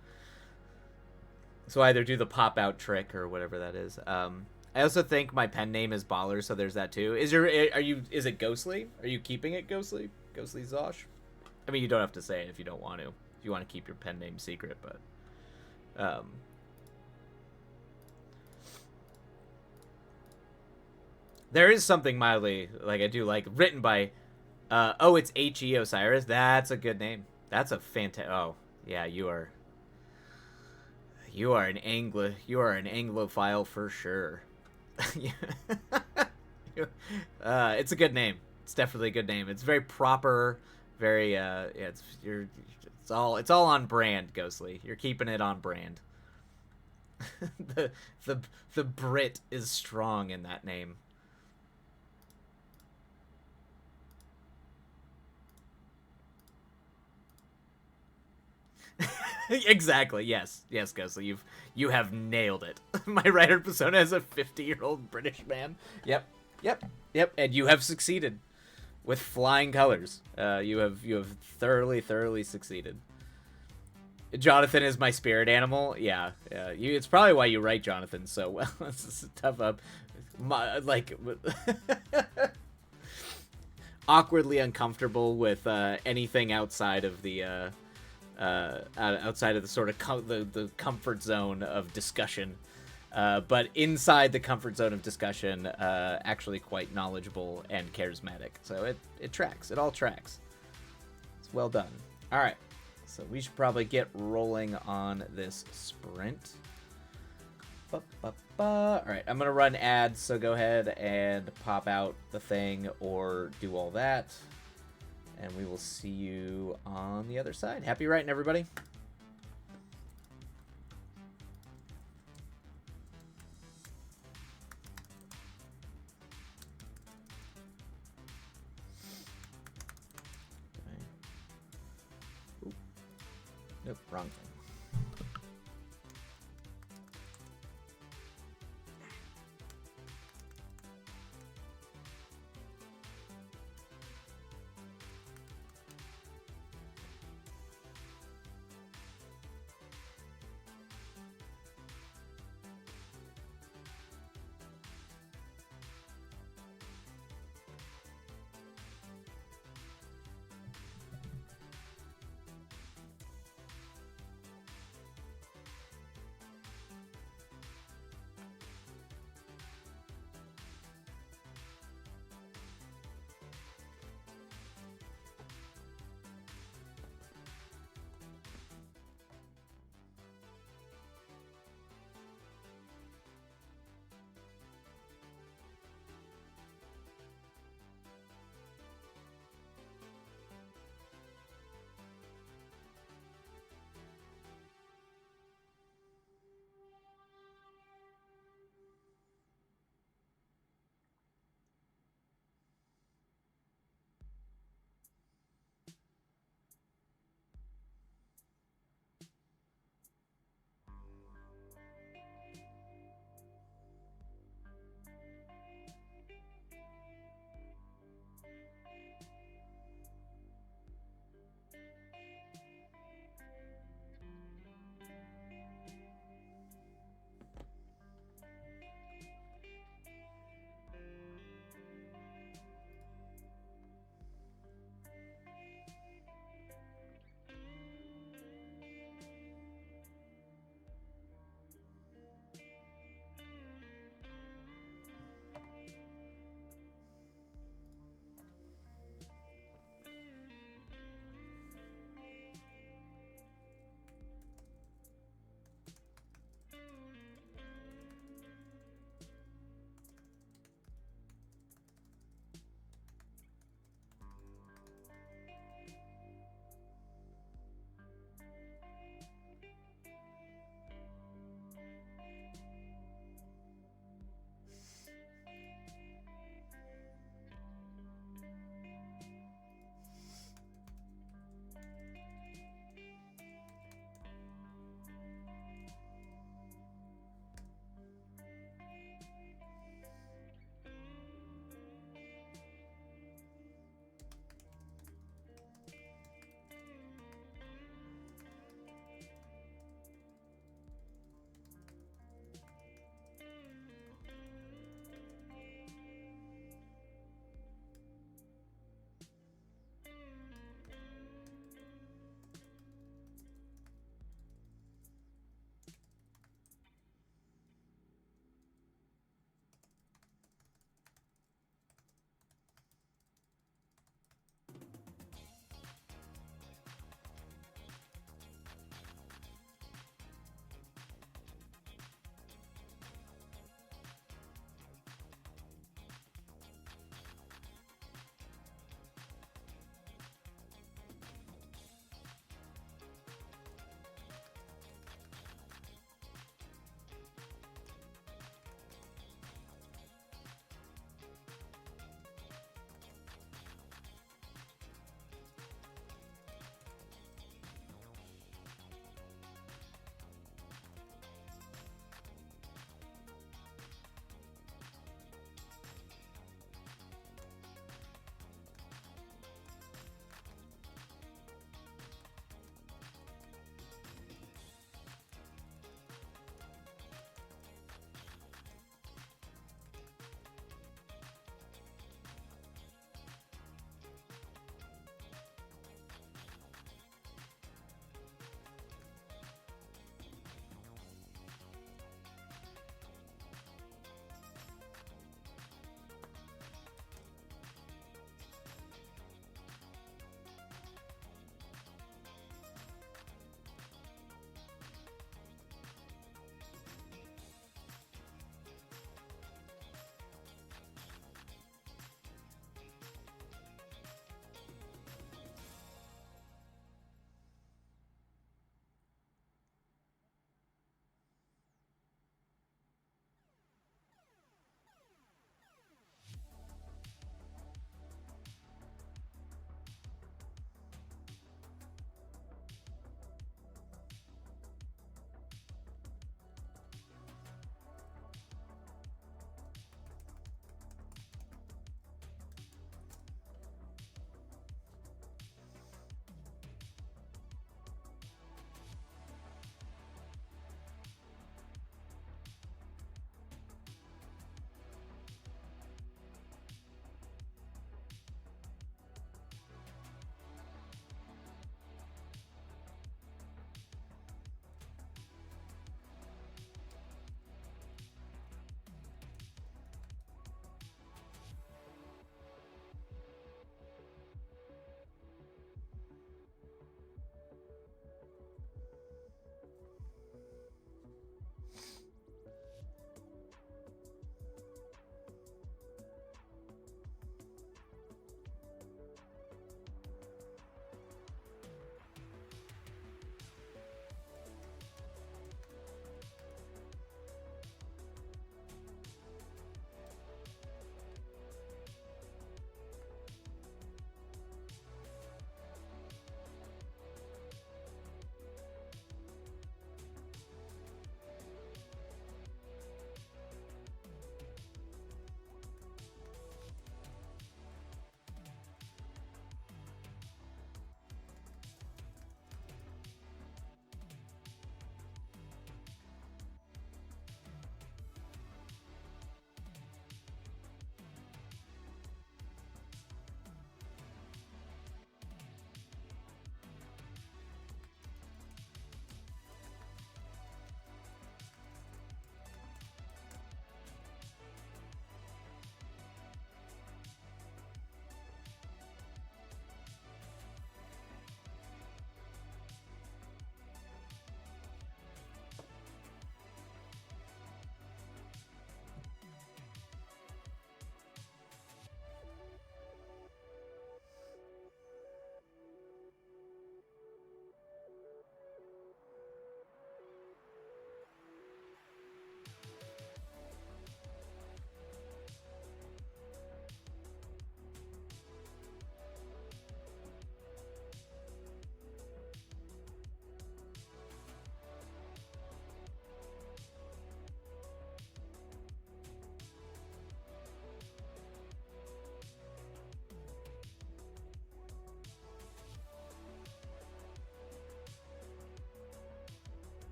So either do the pop out trick or whatever that is. I also think my pen name is Baller, so there's that too. Is it Ghostly? Are you keeping it Ghostly? Ghostly Zosh? I mean, you don't have to say it if you don't want to. If you want to keep your pen name secret, but there is something mildly like I do like written by it's H.E. Osiris. That's a good name. That's a fantastic. Oh, yeah, you are an Anglophile for sure. It's a good name. It's definitely a good name. It's very proper, very yeah, it's all on brand, Ghostly. You're keeping it on brand. the the Brit is strong in that name. Exactly. Yes. Yes, Ghostly. You have nailed it. My writer persona is a 50-year-old British man. Yep. Yep. Yep. And you have succeeded with flying colors. You have thoroughly succeeded. Jonathan is my spirit animal. Yeah. Yeah. It's probably why you write Jonathan so well. This is a tough up. Like awkwardly uncomfortable with anything outside of the outside of the sort of the comfort zone of discussion, but inside the comfort zone of discussion, actually quite knowledgeable and charismatic. So it tracks. It all tracks. It's well done. All right, so we should probably get rolling on this sprint. All right, I'm gonna run ads, so go ahead and pop out the thing or do all that. And we will see you on the other side. Happy writing, everybody. Okay. Nope, wrong thing.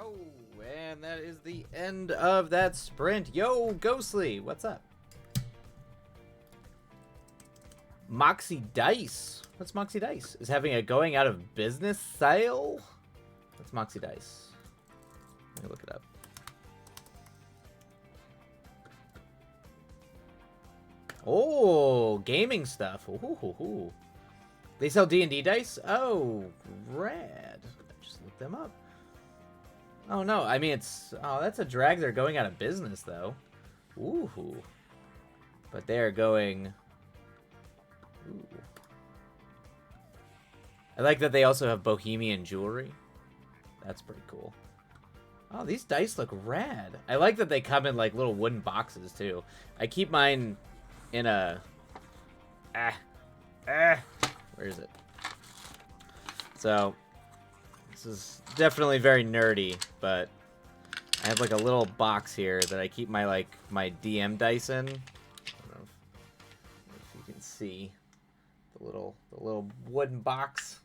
Oh, and that is the end of that sprint. Yo, Ghostly, what's up? Moxie Dice. What's Moxie Dice? Is having a going out of business sale? What's Moxie Dice? Let me look it up. Oh, gaming stuff. Ooh. They sell D&D dice? Oh, rad. Just look them up. Oh, no. I mean, it's... Oh, that's a drag. They're going out of business, though. Ooh. But they're going... Ooh. I like that they also have bohemian jewelry. That's pretty cool. Oh, these dice look rad. I like that they come in, like, little wooden boxes, too. I keep mine in a... Where is it? So, this is definitely very nerdy, but I have, like, a little box here that I keep my, like, my DM dice in. I don't know if you can see the little wooden box.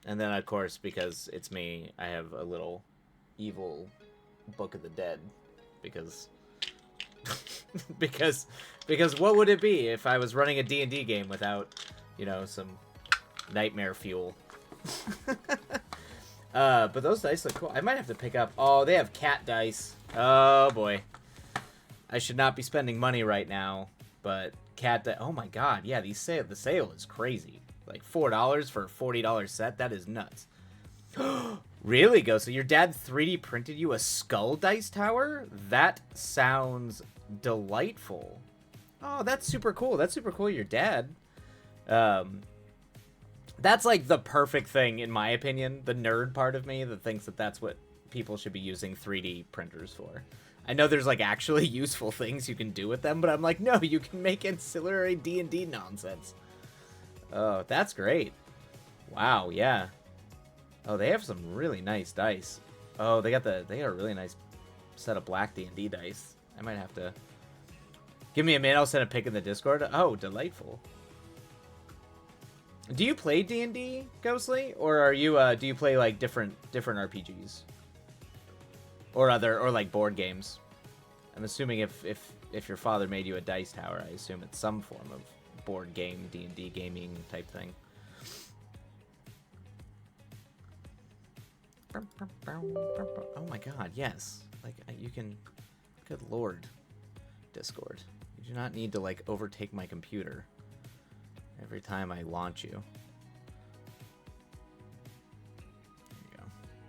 And then, of course, because it's me, I have a little evil Book of the Dead. Because what would it be if I was running a D&D game without, you know, some nightmare fuel? But those dice look cool. I might have to pick up... Oh, they have cat dice. Oh, boy. I should not be spending money right now, but cat dice... Oh, my God. Yeah, the sale is crazy. Like, $4 for a $40 set? That is nuts. Really, Go? So your dad 3D printed you a skull dice tower? That sounds delightful. Oh, that's super cool. That's super cool, your dad. That's, like, the perfect thing, in my opinion. The nerd part of me that thinks that that's what people should be using 3D printers for. I know there's, like, actually useful things you can do with them, but I'm like, no, you can make ancillary D&D nonsense. Oh, that's great. Wow, yeah. Oh, they have some really nice dice. Oh, they got a really nice set of black D&D dice. I might have to... Give me a minute, I'll send a pic in the Discord. Oh, delightful. Do you play D&D, Ghostly? Or are you, do you play, like, different RPGs? Or like, board games? I'm assuming if your father made you a dice tower, I assume it's some form of board game, D&D gaming type thing. Oh my God, yes. Like, you can... Good Lord, Discord. You do not need to, like, overtake my computer every time I launch you. There you go.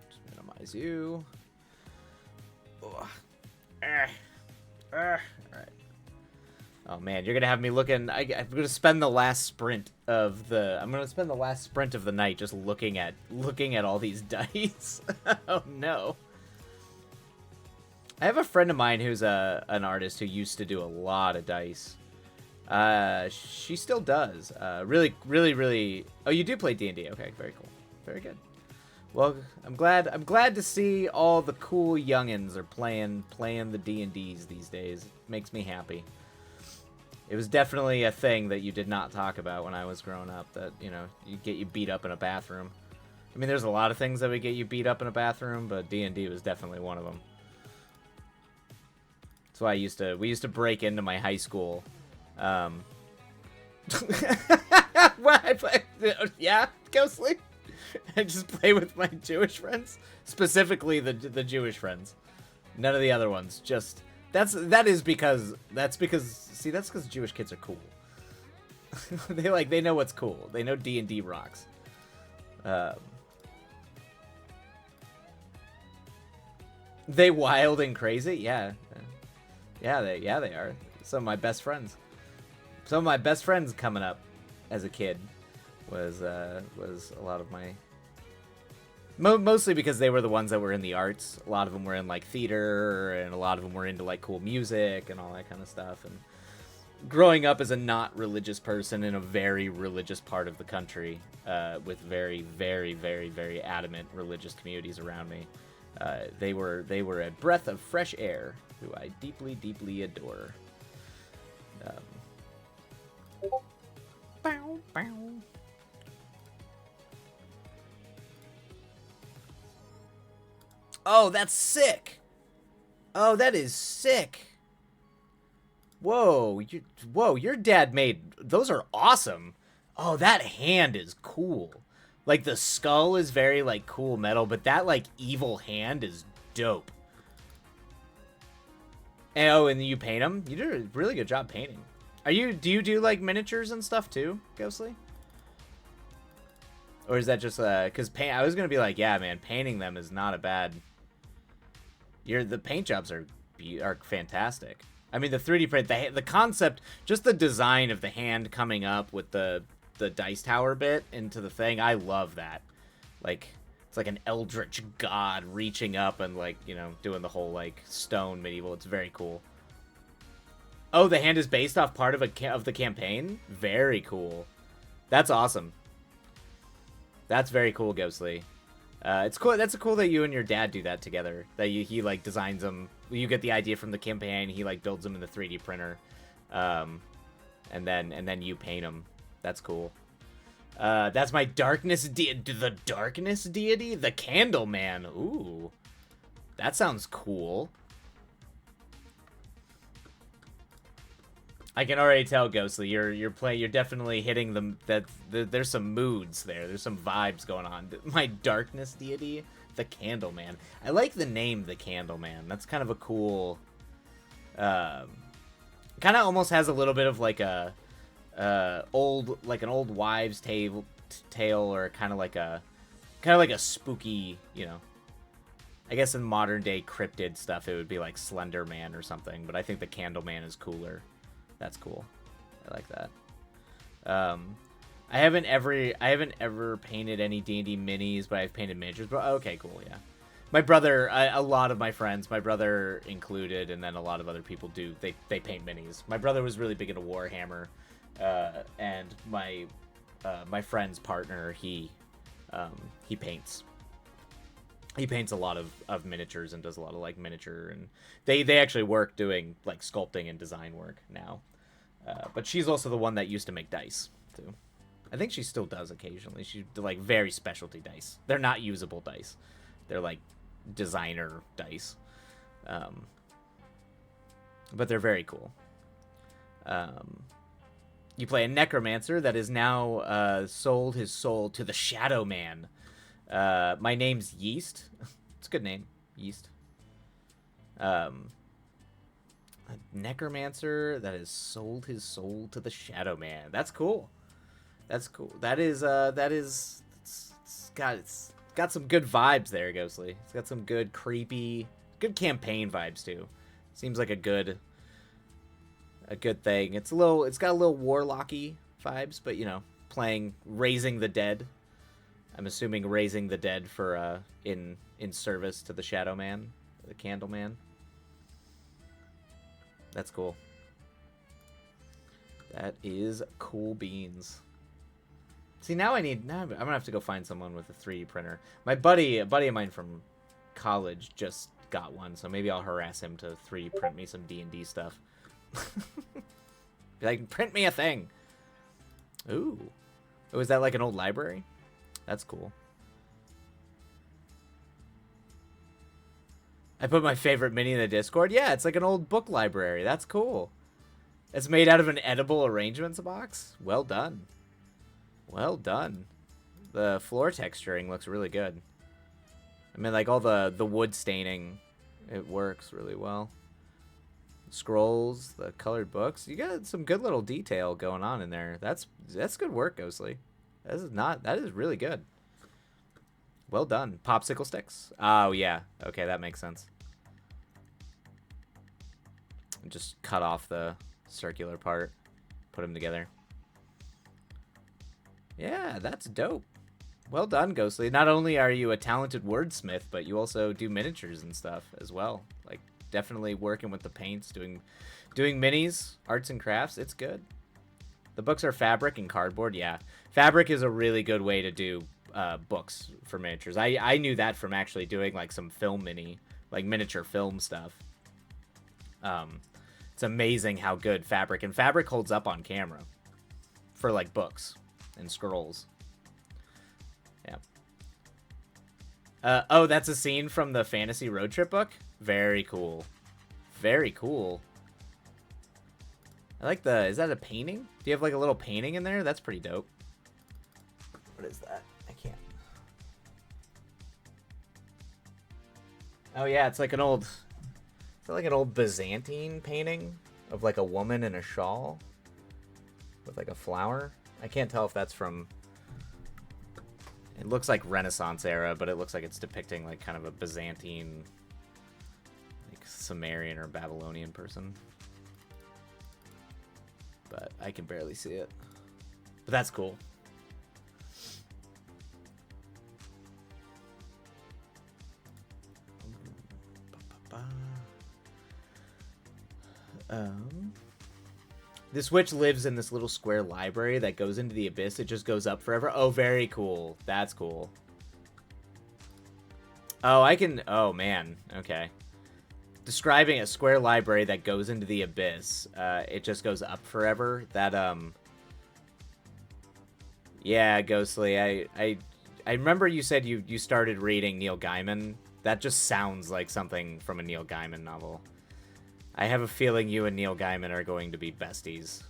Just minimize you. Alright. Oh man, you're gonna have me looking. I'm gonna spend the last sprint of the. I'm gonna spend the last sprint of the night just looking at all these dice. Oh no. I have a friend of mine who's an artist who used to do a lot of dice. She still does. Really. Oh, you do play D&D. Okay, very cool. Very good. Well, I'm glad to see all the cool youngins are playing the D&Ds these days. It makes me happy. It was definitely a thing that you did not talk about when I was growing up, that, you know, you get you beat up in a bathroom. I mean, there's a lot of things that would get you beat up in a bathroom, but D&D was definitely one of them. That's why we used to break into my high school. Yeah, Ghostly? I just play with my Jewish friends, specifically the Jewish friends. None of the other ones. Just that's because Jewish kids are cool. they know what's cool. They know D&D rocks. They wild and crazy, yeah. They are. Some of my best friends. Some of my best friends coming up as a kid was a lot of my... Mostly because they were the ones that were in the arts. A lot of them were in, like, theater, and a lot of them were into, like, cool music and all that kind of stuff. And growing up as a not religious person in a very religious part of the country, with very, very, very, very adamant religious communities around me, they were a breath of fresh air, who I deeply, deeply adore. Bow, bow. Oh, that's sick. Oh, that is sick. Whoa, whoa, your dad made... Those are awesome. Oh, that hand is cool. Like, the skull is very, like, cool metal, but that, like, evil hand is dope. And, oh, and you paint them? You did a really good job painting. Do you do, like, miniatures and stuff, too, Ghostly? Or is that just, because I was going to be like, yeah, man, painting them is not a bad... The paint jobs are fantastic. I mean, the 3D print, the concept, just the design of the hand coming up with the dice tower bit into the thing, I love that. Like, it's like an eldritch god reaching up and, like, you know, doing the whole, like, stone medieval. It's very cool. Oh, the hand is based off part of the campaign? Very cool. That's awesome. That's very cool, Ghostly. It's cool. That's cool that you and your dad do that together. That he like designs them. You get the idea from the campaign. He like builds them in the 3D printer, and then you paint them. That's cool. That's my darkness the darkness deity, the Candle Man. Ooh, that sounds cool. I can already tell, Ghostly, you're definitely hitting them. There's some moods there. There's some vibes going on. My darkness deity, the Candle Man. I like the name, the Candle Man. That's kind of a cool. Kind of almost has a little bit of like an old wives' tale, or kind of like a spooky, you know. I guess in modern day cryptid stuff, it would be like Slender Man or something. But I think the Candle Man is cooler. That's cool. I like that. I haven't ever painted any D&D minis, but I've painted miniatures. But okay, cool, yeah. My brother, a lot of my friends, my brother included, and then a lot of other people do. They paint minis. My brother was really big into Warhammer, and my friend's partner, he paints. He paints a lot of miniatures and does a lot of like miniature, and they actually work doing like sculpting and design work now. But she's also the one that used to make dice too. I think she still does occasionally. She do like very specialty dice. They're not usable dice. They're like designer dice. But they're very cool. You play a necromancer that has now sold his soul to the Shadow Man. My name's Yeast. It's a good name, Yeast. A necromancer that has sold his soul to the Shadow Man. That's cool. That's cool. It's got some good vibes there, Ghostly. It's got some good creepy, good campaign vibes too. Seems like a good thing. It's got a little warlocky vibes, but you know, playing Raising the Dead. I'm assuming raising the dead for in service to the Shadow Man, the Candle Man. That's cool. That is cool beans. See, now I'm gonna have to go find someone with a 3D printer. A buddy of mine from college just got one, so maybe I'll harass him to 3D print me some D&D stuff. Be like, print me a thing. Ooh. Oh, is that like an old library? That's cool. I put my favorite mini in the Discord. Yeah, it's like an old book library. That's cool. It's made out of an edible arrangements box. Well done. Well done. The floor texturing looks really good. I mean, like all the wood staining, it works really well. Scrolls, the colored books. You got some good little detail going on in there. That's good work, Ghostly. That is really good. Well done. Popsicle sticks. Oh, yeah. Okay, that makes sense. Just cut off the circular part. Put them together. Yeah, that's dope. Well done, Ghostly. Not only are you a talented wordsmith, but you also do miniatures and stuff as well. Like, definitely working with the paints, doing minis, arts and crafts. It's good. The books are fabric and cardboard. Yeah, fabric is a really good way to do books for miniatures. I knew that from actually doing like some miniature film stuff. It's amazing how good fabric holds up on camera for like books and scrolls. Yeah. Oh, that's a scene from the fantasy road trip book? Very cool. Very cool. I like the... Is that a painting? Do you have like a little painting in there? That's pretty dope. What is that? I can't... Oh yeah, it's like an old... Is that like an old Byzantine painting of like a woman in a shawl? With like a flower? I can't tell if that's from... It looks like Renaissance era, but it looks like it's depicting like kind of a Byzantine, like Sumerian or Babylonian person. But I can barely see it. But that's cool. This witch lives in this little square library that goes into the abyss. It just goes up forever. Oh, very cool. That's cool. Oh, I can... Oh, man. Okay. Describing a square library that goes into the abyss. It just goes up forever. That, Yeah, Ghostly. I remember you said you started reading Neil Gaiman. That just sounds like something from a Neil Gaiman novel. I have a feeling you and Neil Gaiman are going to be besties.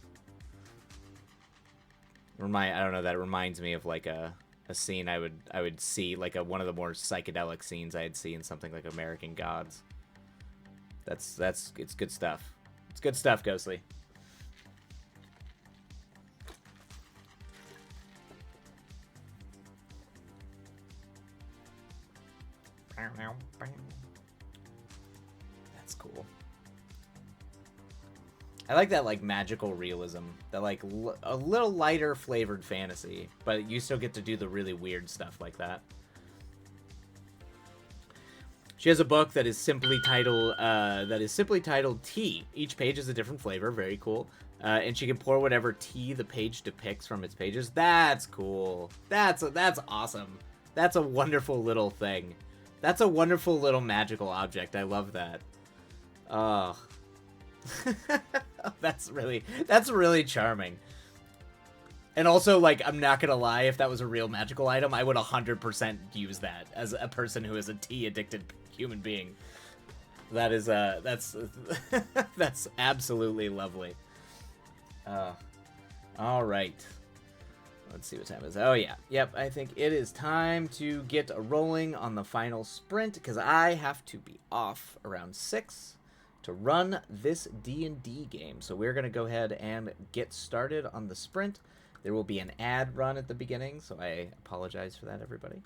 I don't know, that reminds me of like a scene I would see, like one of the more psychedelic scenes I'd see in something like American Gods. It's good stuff. It's good stuff, Ghostly. That's cool. I like that, like, magical realism. That, like, a little lighter flavored fantasy, but you still get to do the really weird stuff like that. She has a book that is simply titled Tea. Each page is a different flavor. Very cool. And she can pour whatever tea the page depicts from its pages. That's cool. That's awesome. That's a wonderful little thing. That's a wonderful little magical object. I love that. Oh. That's really charming. And also, like, I'm not gonna lie, if that was a real magical item, I would 100% use that as a person who is a tea-addicted human being. That is, that's absolutely lovely. Alright. Let's see what time it is. Oh, yeah. Yep, I think it is time to get rolling on the final sprint, because I have to be off around 6 to run this D&D game. So we're going to go ahead and get started on the sprint. There will be an ad run at the beginning, so I apologize for that, everybody.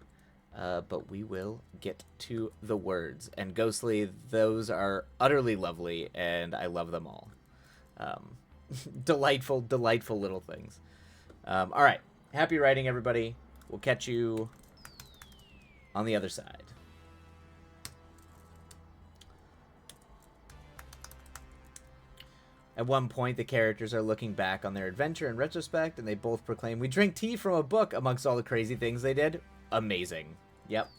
But we will get to the words. And Ghostly, those are utterly lovely, and I love them all. Delightful, delightful little things. All right. Happy writing, everybody. We'll catch you on the other side. At one point, the characters are looking back on their adventure in retrospect, and they both proclaim, "We drink tea from a book," amongst all the crazy things they did. Amazing. Yep.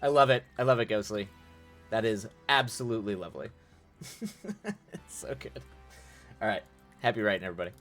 I love it. I love it, Ghostly. That is absolutely lovely. It's so good. All right. Happy writing, everybody.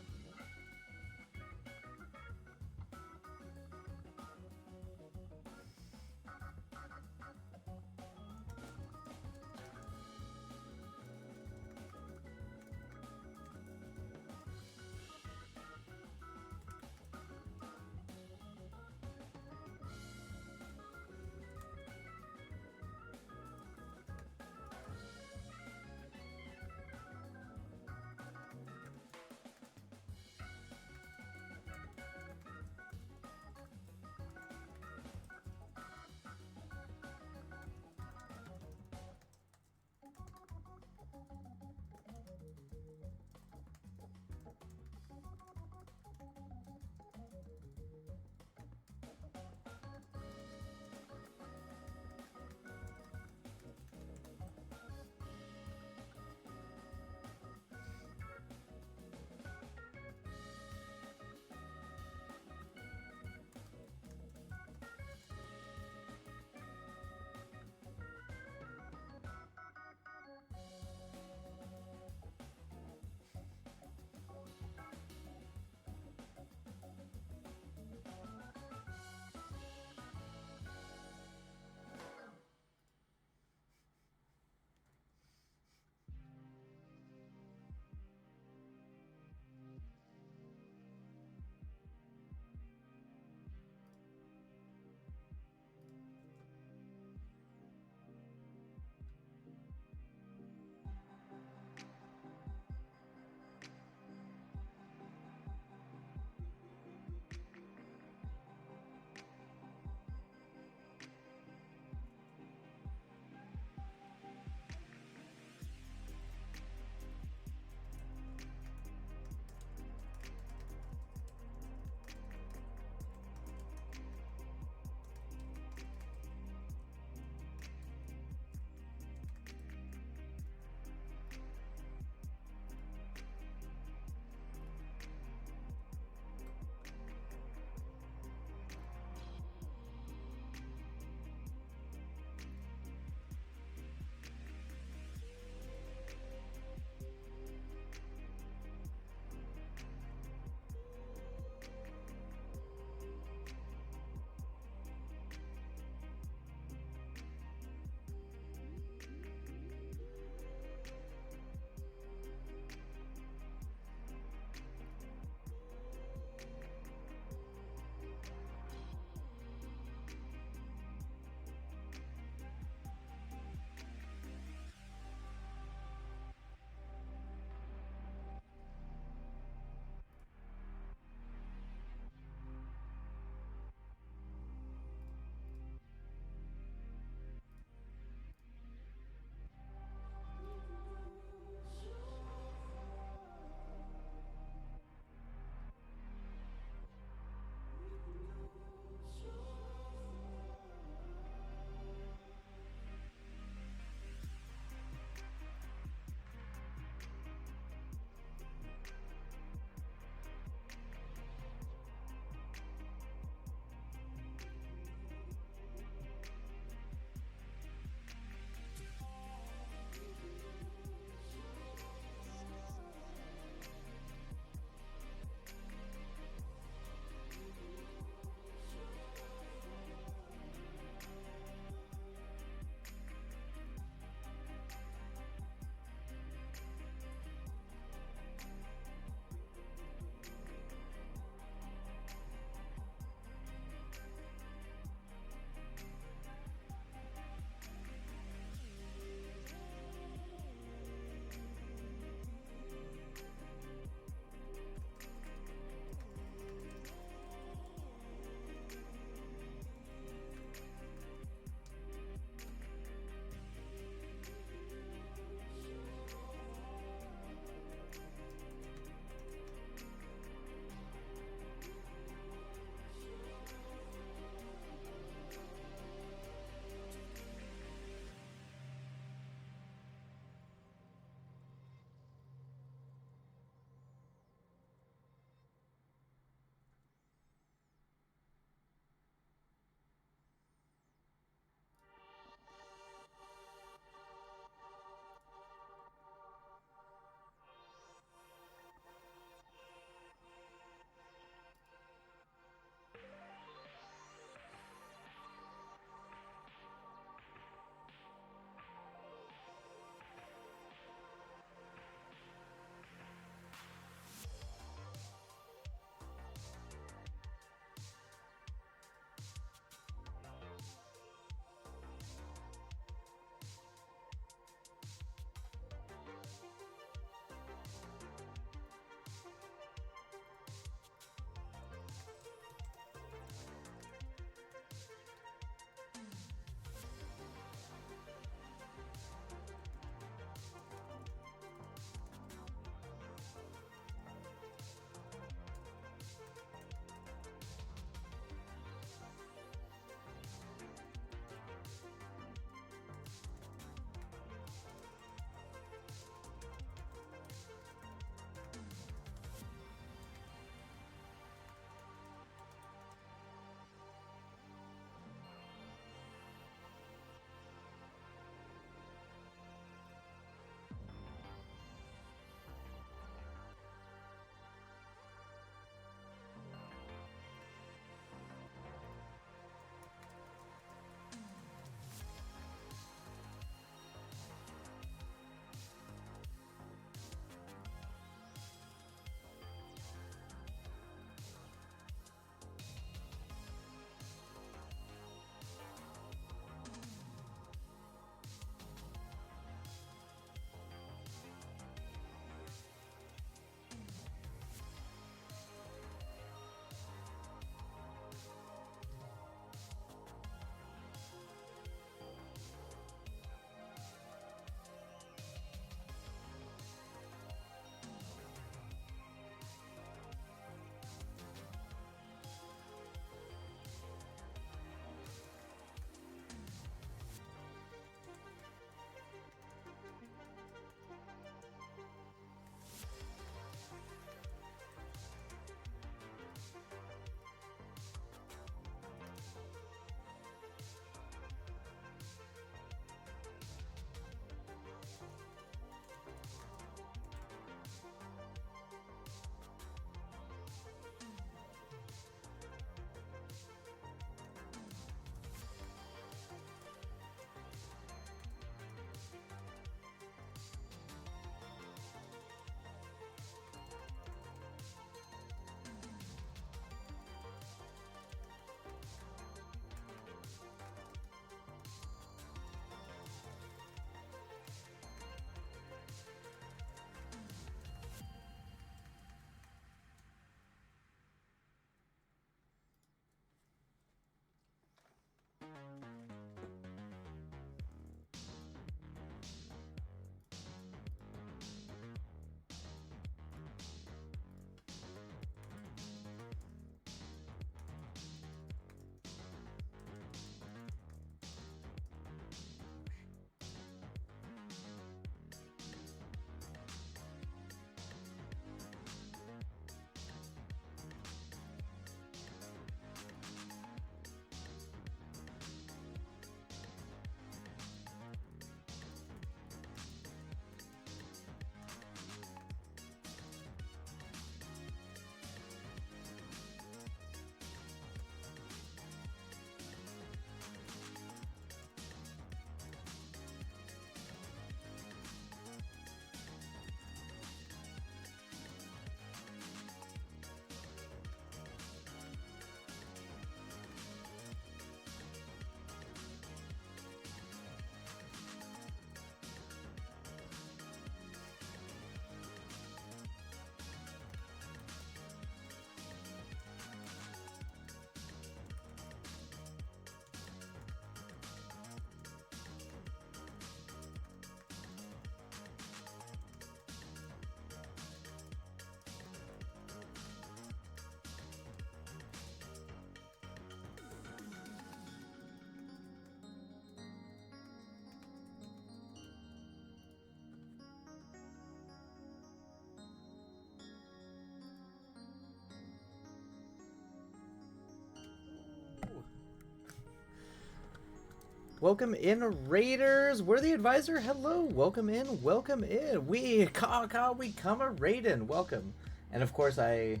Welcome in, Raiders. We're the advisor. Hello. Welcome in. Welcome in. We come a raiding. Welcome. And of course, I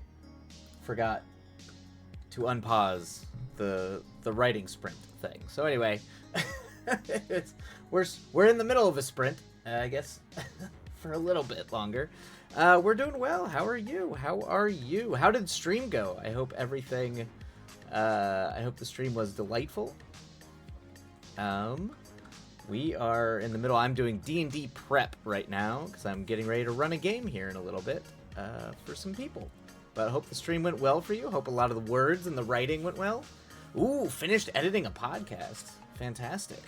forgot to unpause the writing sprint thing. So anyway, we're in the middle of a sprint, I guess, for a little bit longer. We're doing well. How are you? How are you? How did stream go? I hope everything. I hope the stream was delightful. We are in the middle. I'm doing DnD Prep right now because I'm getting ready to run a game here in a little bit for some people. But I hope the stream went well for you. Hope a lot of the words and the writing went well. Ooh, finished editing a podcast. Fantastic.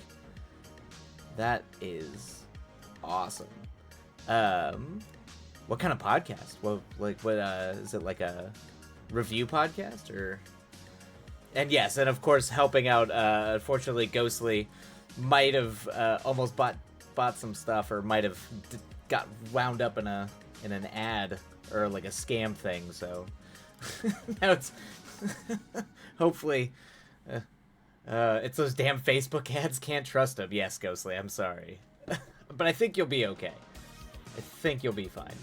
That is awesome. What kind of podcast? What is it, like a review podcast or? And yes, and of course helping out. Unfortunately, Ghostly might have almost bought some stuff, or might have got wound up in an ad or like a scam thing. So now it's hopefully it's those damn Facebook ads. Can't trust them. Yes, Ghostly, I'm sorry, but I think you'll be okay. I think you'll be fine.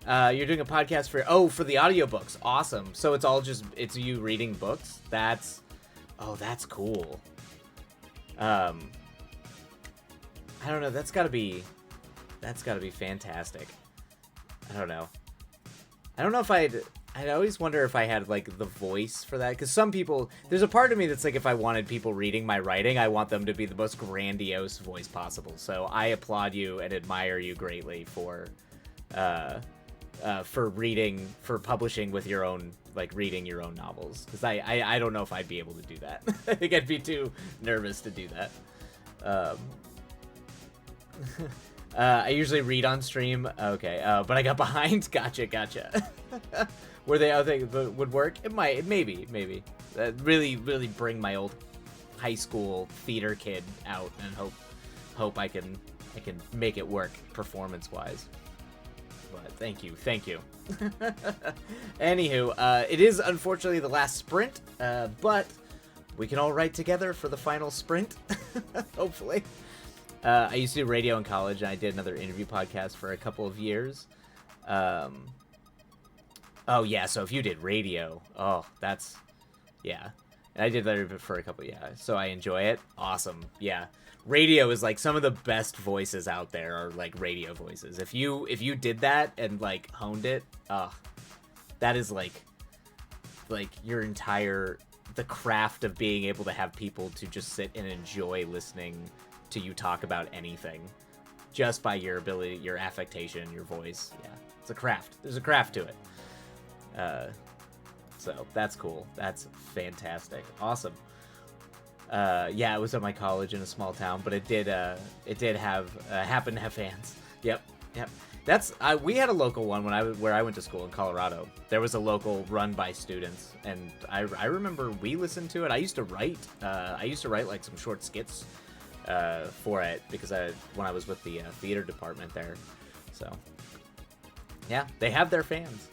You're doing a podcast for the audiobooks. Awesome. So it's you reading books. That's cool. I don't know. That's gotta be fantastic. I don't know if I always wonder if I had like the voice for that, because some people, there's a part of me that's like, if I wanted people reading my writing, I want them to be the most grandiose voice possible. So I applaud you and admire you greatly for publishing with your own, like reading your own novels, because I don't know if I'd be able to do that. I think I'd be too nervous to do that. I usually read on stream. Okay, but I got behind. Gotcha. Were they other things that would work? It might, maybe. Really bring my old high school theater kid out and hope I can make it work performance wise. But thank you. Anywho, it is unfortunately the last sprint, but we can all write together for the final sprint. Hopefully. I used to do radio in college, and I did another interview podcast for a couple of years. Oh yeah, so if you did radio, that's, yeah. And I did that for a couple, yeah. So I enjoy it. Awesome, yeah. Radio is like some of the best voices out there are like radio voices. If you did that and like honed it, that is like your entire, the craft of being able to have people to just sit and enjoy listening to you talk about anything just by your ability, your affectation, your voice. Yeah, it's a craft. There's a craft to it. So that's cool. That's fantastic. Awesome. Yeah, it was at my college in a small town, but it did have happen to have fans. Yep. That's we had a local one where I went to school in Colorado. There was a local run by students, and I remember we listened to it. I used to write like some short skits for it because when I was with the theater department there. So yeah, they have their fans.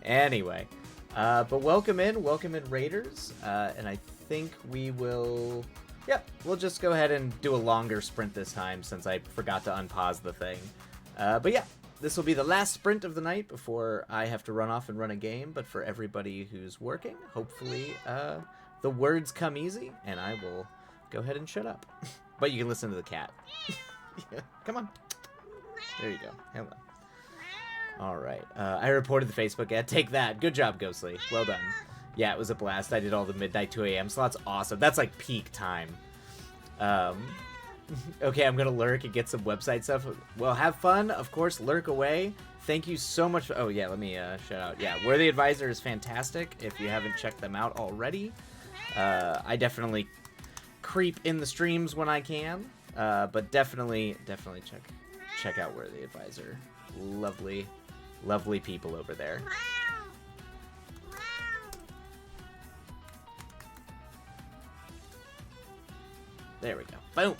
Anyway, but welcome in Raiders, and I think we will. Yep, we'll just go ahead and do a longer sprint this time since I forgot to unpause the thing. But yeah, this will be the last sprint of the night before I have to run off and run a game. But for everybody who's working, hopefully the words come easy, and I will go ahead and shut up. But you can listen to the cat. Yeah, come on. There you go. Hello. All right. I reported the Facebook ad. Take that. Good job, Ghostly. Well done. Yeah, it was a blast. I did all the midnight 2 a.m. slots. Awesome. That's like peak time. Okay, I'm going to lurk and get some website stuff. Well, have fun. Of course, lurk away. Thank you so much. Oh, yeah, let me shout out. Yeah, Where the Advisor is fantastic. If you haven't checked them out already, I definitely creep in the streams when I can. But definitely check out Where the Advisor. Lovely people over there. There we go. Boom.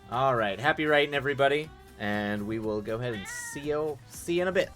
All right. Happy writing, everybody. And we will go ahead and see you in a bit.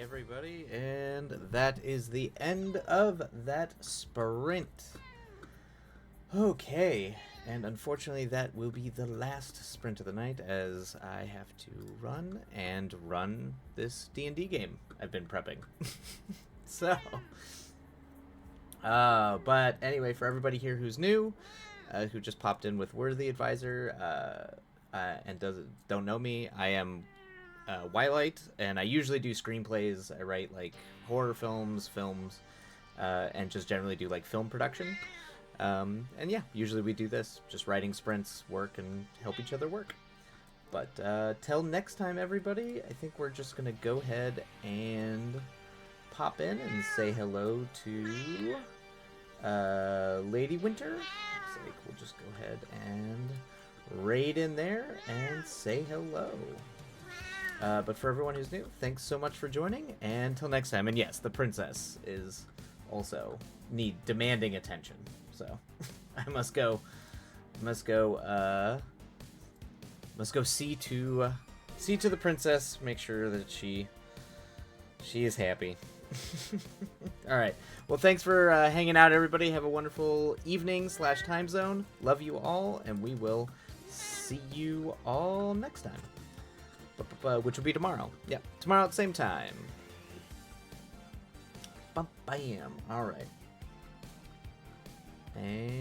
everybody, and that is the end of that sprint. Okay, and unfortunately that will be the last sprint of the night, as I have to run this D&D game I've been prepping. So, but anyway, for everybody here who's new, who just popped in with Worthy Advisor, and don't know me, I am Wildlight, and I usually do screenplays. I write like horror films, and just generally do like film production. And yeah, usually we do this, just writing sprints, work, and help each other work. But till next time, everybody, I think we're just gonna go ahead and pop in and say hello to Lady Winter. Looks like we'll just go ahead and raid in there and say hello. But for everyone who's new, thanks so much for joining, and till next time. And yes, the princess is also demanding attention, so I must go see to the princess, make sure that she is happy. All right. Well, thanks for hanging out, everybody. Have a wonderful evening / time zone. Love you all, and we will see you all next time. Which will be tomorrow. Yeah, tomorrow at the same time. Bam. All right. And